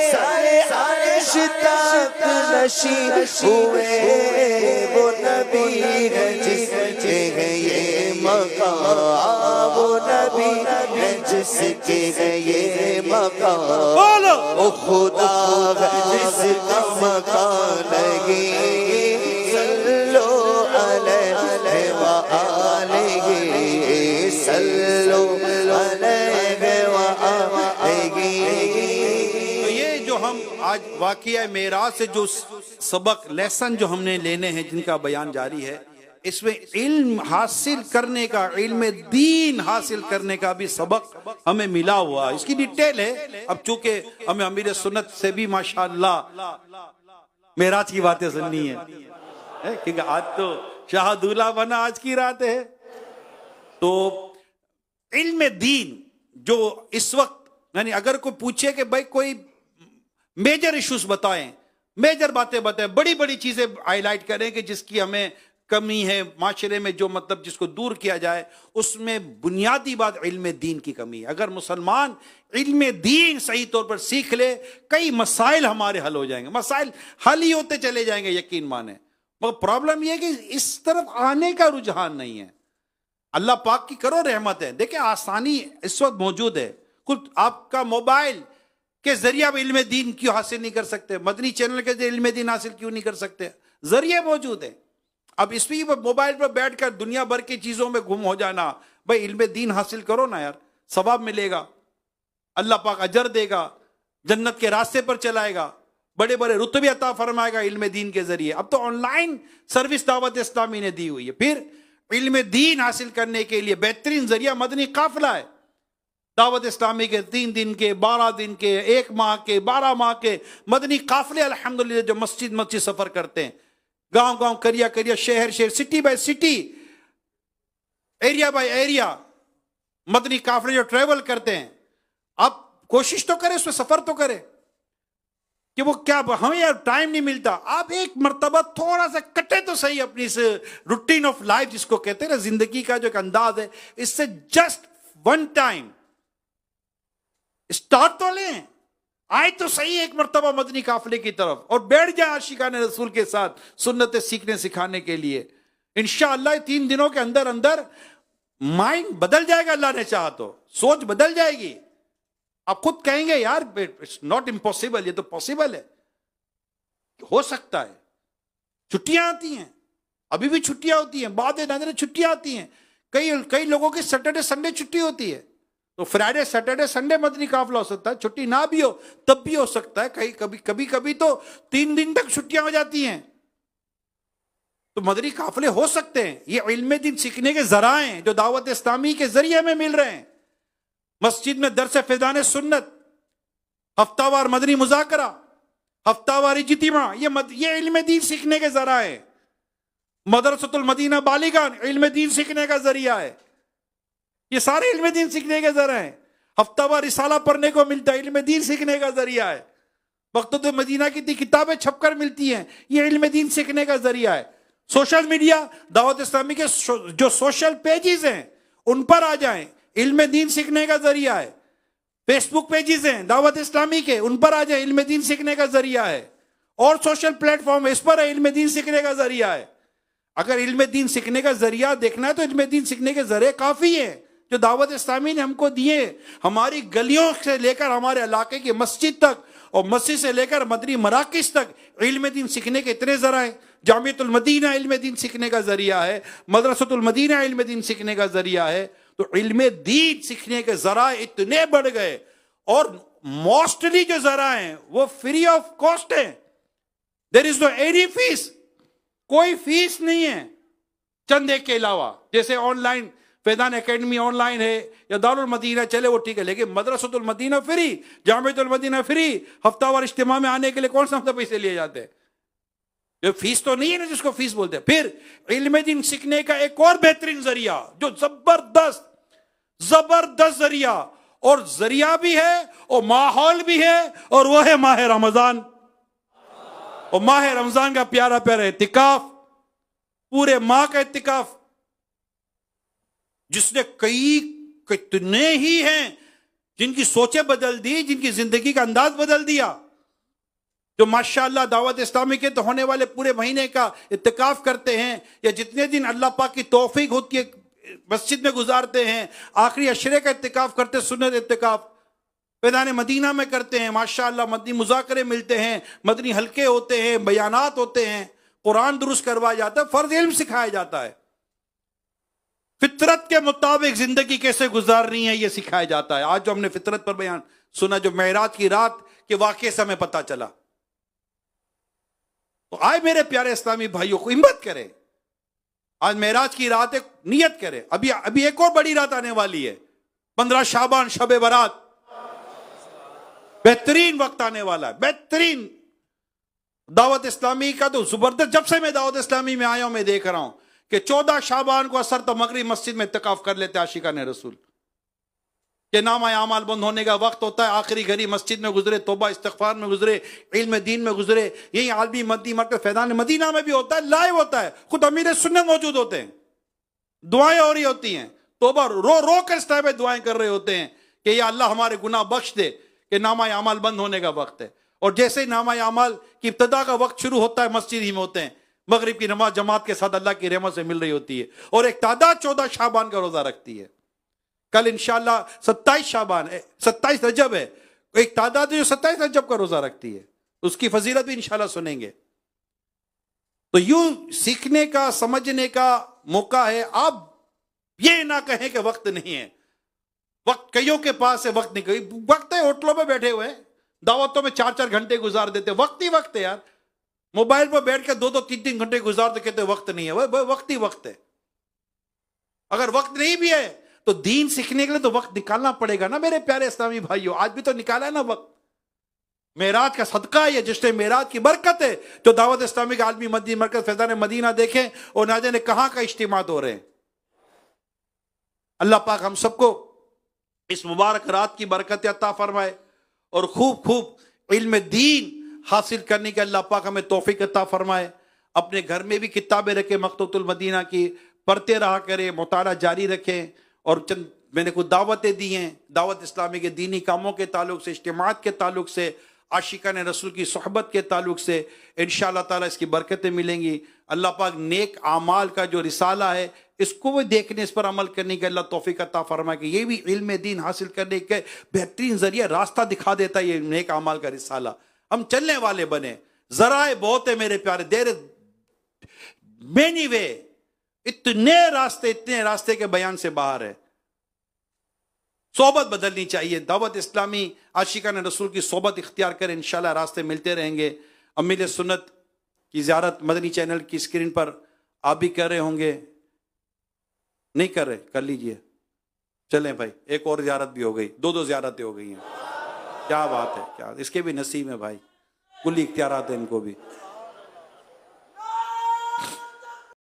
सारे अर्श तख्त नशी हुए। वो नबी है जिसके है ये मकां, वो नबी है जिसके है ये मकां। ओ खुदा जिसका मकान नहीं, सल्लो अलैहि व आलिहि, सल्लो अलैहि व आलिहि। तो ये जो हम आज वाक़िया मेराज से जो सबक लेसन जो हमने लेने हैं, जिनका बयान जारी है, इसमें इल्म हासिल करने का, इल्म दीन हासिल करने का भी सबक हमें मिला हुआ। इसकी डिटेल है। अब चूंकि हमें अमीर सुन्नत से भी माशाअल्लाह मेराज की बातें सुननी है, क्योंकि आज तो शाहदुल्ला बना आज की रात है। तो इल्म दीन जो इस वक्त यानी अगर कोई पूछे कि भाई कोई मेजर इश्यूज बताएं, मेजर बातें बताएं, बड़ी बड़ी चीजें हाईलाइट करें कि जिसकी हमें कमी है माशरे में, जो मतलब जिसको दूर किया जाए, उसमें बुनियादी बात इल्म दीन की कमी है। अगर मुसलमान इल्म दीन सही तौर पर सीख ले, कई मसाइल हमारे हल हो जाएंगे, मसाइल हल ही होते चले जाएंगे, यकीन माने। मगर प्रॉब्लम यह है कि इस तरफ आने का रुझान नहीं है। अल्लाह पाक की करो रहमत है। देखिए आसानी इस वक्त मौजूद है, खुद आपका मोबाइल के जरिए आप इल्म दीन क्यों हासिल नहीं कर सकते? मदनी चैनल के जरिए इल्म दीन हासिल क्यों नहीं कर सकते? जरिए मौजूद है। अब इसमें मोबाइल पर बैठकर दुनिया भर की चीजों में गुम हो जाना, भाई इल्म दीन हासिल करो ना यार, सवाब मिलेगा, अल्लाह पाक अजर देगा, जन्नत के रास्ते पर चलाएगा, बड़े बड़े रुतबे अता फरमाएगा इल्म दीन के जरिए। अब तो ऑनलाइन सर्विस दावत इस्लामी ने दी हुई है। फिर इल्म दीन हासिल करने के लिए बेहतरीन जरिया मदनी काफिला है। दावत इस्लामी के 3 दिन के, 12 दिन के, 1 माह के, 12 माह के मदनी काफिले अल्हम्दुलिल्लाह जो मस्जिद मस्जिद सफर करते हैं, गांव गांव, करिया करिया, शहर शहर, city by city, area by area मदनी काफिले जो ट्रेवल करते हैं। आप कोशिश तो करें, उसमें सफर तो करें कि वो क्या, हमें यार टाइम नहीं मिलता, आप एक मर्तबा थोड़ा सा कटे तो सही अपनी इस रूटीन ऑफ लाइफ जिसको कहते हैं ना, जिंदगी का जो एक अंदाज है, इससे जस्ट वन टाइम स्टार्ट तो लें, आए तो सही एक मर्तबा मदनी काफिले की तरफ और बैठ जाए आशिकाने रसूल के साथ सुन्नतें सीखने सिखाने के लिए। इंशाअल्लाह 3 दिनों के अंदर अंदर माइंड बदल जाएगा, अल्लाह ने चाहा तो सोच बदल जाएगी। आप खुद कहेंगे यार इट्स नॉट इम्पॉसिबल, ये तो पॉसिबल है, हो सकता है। छुट्टियां आती हैं, अभी भी छुट्टियां होती हैं, बाद नजर छुट्टियां आती हैं, कई लोगों की सैटरडे संडे छुट्टी होती है, तो फ्राइडे सैटरडे संडे मदनी काफिला हो सकता है, छुट्टी ना भी हो तब भी हो सकता है, कभी तो 3 दिन तक छुट्टियां हो जाती हैं, तो मदनी काफिले हो सकते हैं। ये इल्म दीन सीखने के जराए हैं जो दावत इस्लामी के जरिए हमें मिल रहे हैं। मस्जिद में दरस फैजान सुन्नत, हफ्तावार मदनी मुज़ाकरा, हफ्तावार इज्तिमा, ये इल्म दीन सीखने के जराए हैं। मदरसतुल मदीना बालिगान इल्म दीन सीखने का जरिया है। ये सारे इल्म दीन सीखने के जरिए हैं। हफ्तावार रिसाला पढ़ने को मिलता है, इल्म दीन सीखने का जरिया है। वक़्त मदीना की किताबें छपकर मिलती हैं, ये इल्म दीन सीखने का जरिया है। सोशल मीडिया, दावत इस्लामी के जो सोशल पेजेस हैं उन पर आ जाएं, इल्म दीन सीखने का जरिया है। फेसबुक पेजेस हैं दावत इस्लामी के, उन पर आ जाएं, इल्म दीन सीखने का जरिया है। और सोशल प्लेटफॉर्म इस पर है, इल्म दीन सीखने का जरिया है। अगर इल्म दीन सीखने का जरिया देखना है तो इल्म दीन सीखने के जरिए काफी है जो दावत इस्लामी ने हमको दिए। हमारी गलियों से लेकर हमारे इलाके की मस्जिद तक और मस्जिद से लेकर मदनी मराकिज तक इल्म दीन सीखने के इतने जराए। जामियतुल मदीना इल्म दीन सीखने का जरिया है, मदरसतुल मदीना इल्म दीन सीखने का जरिया है। तो इल्म दीन सीखने के जराए इतने बढ़ गए और मोस्टली जो जराए हैं वो फ्री ऑफ कॉस्ट है। There is no any fees, कोई फीस नहीं है चंदे के अलावा। जैसे ऑनलाइन फैजान एकेडमी ऑनलाइन है या दारुल मदीना चले वो ठीक है, लेकिन मदरसतुल मदीना फ्री, जामियतुल मदीना फ्री। हफ्तावार इज्तिमा में आने के लिए कौन सा पैसे लिए जाते हैं? ये फीस तो नहीं है ना जिसको फीस बोलते हैं। फिर इल्म दीन सीखने का एक और बेहतरीन जरिया जो जबरदस्त जरिया, और जरिया भी है और माहौल भी है, और वो है माह रमजान। और माह रमजान का प्यारा प्यारा इत्तिकाफ, पूरे माह का इत्तिकाफ, जिसने कितने ही हैं जिनकी सोचें बदल दी, जिनकी जिंदगी का अंदाज बदल दिया, जो माशाअल्लाह दावत इस्लामी के तो होने वाले पूरे महीने का इत्तिकाफ करते हैं, या जितने दिन अल्लाह पाक की तौफीक होती है मस्जिद में गुजारते हैं, आखिरी अशरे का इत्तिकाफ करते, सुन्नत इत्तिकाफ फैजान मदीना में करते हैं। माशाअल्लाह मदनी मुज़ाकरे मिलते हैं, मदनी हल्के होते हैं, बयानात होते हैं, कुरान दुरुस्त करवाया जाता है, फर्ज इल्म सिखाया जाता है, फितरत के मुताबिक जिंदगी कैसे गुजारनी है यह सिखाया जाता है। आज जो हमने फितरत पर बयान सुना, जो मेराज की रात के वाक़े से हमें पता चला, तो आए मेरे प्यारे इस्लामी भाइयों को हिम्मत करें, आज मेराज की रात एक नियत करें। अभी एक और बड़ी रात आने वाली है, 15 शाबान, शब बारात, बेहतरीन वक्त आने वाला है, बेहतरीन। दावत इस्लामी का तो जबरदस्त, जब से मैं दावत इस्लामी में आया हूं मैं देख रहा हूं कि 14 शाबान को असर तो मगरिब मस्जिद में इत्तिकाफ कर लेते आशिकान रसूल के नाम आमाल बंद होने का वक्त होता है, आखिरी घड़ी मस्जिद में गुजरे, तौबा इस्तिग़फ़ार में गुजरे, इल्म दीन में गुजरे। यही आलमी मदनी मरकज़ फैज़ान मदीना में भी होता है, लाइव होता है, खुद अमीर सुन्नत मौजूद होते हैं, दुआएं हो रही होती हैं, तौबा रो कर इस टाइम दुआएं कर रहे होते हैं कि या अल्लाह हमारे गुनाह बख्श दे, कि नामा आमाल बंद होने का वक्त है। और जैसे ही नामा आमाल की इब्तिदा का वक्त शुरू होता है, मस्जिद ही में होते हैं, मगरिब की नमाज जमात के साथ अल्लाह की रहमत से मिल रही होती है, और एक तादाद 14 शाबान का रोजा रखती है। कल इंशाअल्लाह 27 शाबान है, 27 रजब है, एक तादाद जो 27 रजब का रोजा रखती है, उसकी फजीलत भी इंशाअल्लाह सुनेंगे। तो यूं सीखने का, समझने का मौका है। आप ये ना कहें कि वक्त नहीं है। वक्त कईयों के पास है, वक्त नहीं। कहीं वक्त है, होटलों में बैठे हुए हैं, दावतों में 4-4 घंटे गुजार देते। वक्त ही वक्त है यार। मोबाइल पर बैठ के 2-2, 3-3 घंटे गुजार दे, कहते वक्त नहीं है। वह वक्त ही वक्त है। अगर वक्त नहीं भी है तो दीन सीखने के लिए तो वक्त निकालना पड़ेगा ना मेरे प्यारे इस्लामी भाइयों। आज भी तो निकाला है ना वक्त। मेराज का सदका है, जिसने मेराज की बरकत है, जो दावत इस्लामी के आलमी मदीना मरकज फैजान मदीना देखें और ना जाने कहां का इज्तिमात हो रहे हैं। अल्लाह पाक हम सबको इस मुबारक रात की बरकत अता फरमाए और खूब खूब इल्म दीन हासिल करने के अल्लाह पाक हमें तौफीक अता फरमाए। अपने घर में भी किताबें रखें मखतूतुल मदीना की, पढ़ते रहा करें, मुताला जारी रखें। और चंद मैंने कुछ दावतें दी हैं, दावत इस्लामी के दीनी कामों के ताल्लुक से, इज्तिमात के ताल्लुक से, आशिकान रसूल की सोहबत के ताल्लुक से इंशाअल्लाह ताला इसकी बरकतें मिलेंगी। अल्लाह पाक नेक आमाल का जो रिसाला है इसको भी देखने, इस पर अमल करने के अल्लाह तौफीक अता फरमाए कि ये भी इल्म दीन हासिल करने के बेहतरीन जरिया रास्ता दिखा देता है ये नेक आमाल का रिसाला। हम चलने वाले बने। जराए बहुत है मेरे प्यारे, देर मेनी वे, इतने रास्ते के बयान से बाहर है। सोबत बदलनी चाहिए। दावत इस्लामी आशिकान रसूल की सोबत इख्तियार करें, इंशाल्लाह रास्ते मिलते रहेंगे। अमीर सुन्नत की ज़ियारत मदनी चैनल की स्क्रीन पर आप भी कर रहे होंगे, नहीं कर रहे, कर लीजिए। चलें भाई, एक और ज़ियारत भी हो गई, 2-2 ज़ियारतें हो गई हैं। क्या बात है, क्या इसके भी नसीब है भाई, कुल इख्तियारात है इनको भी।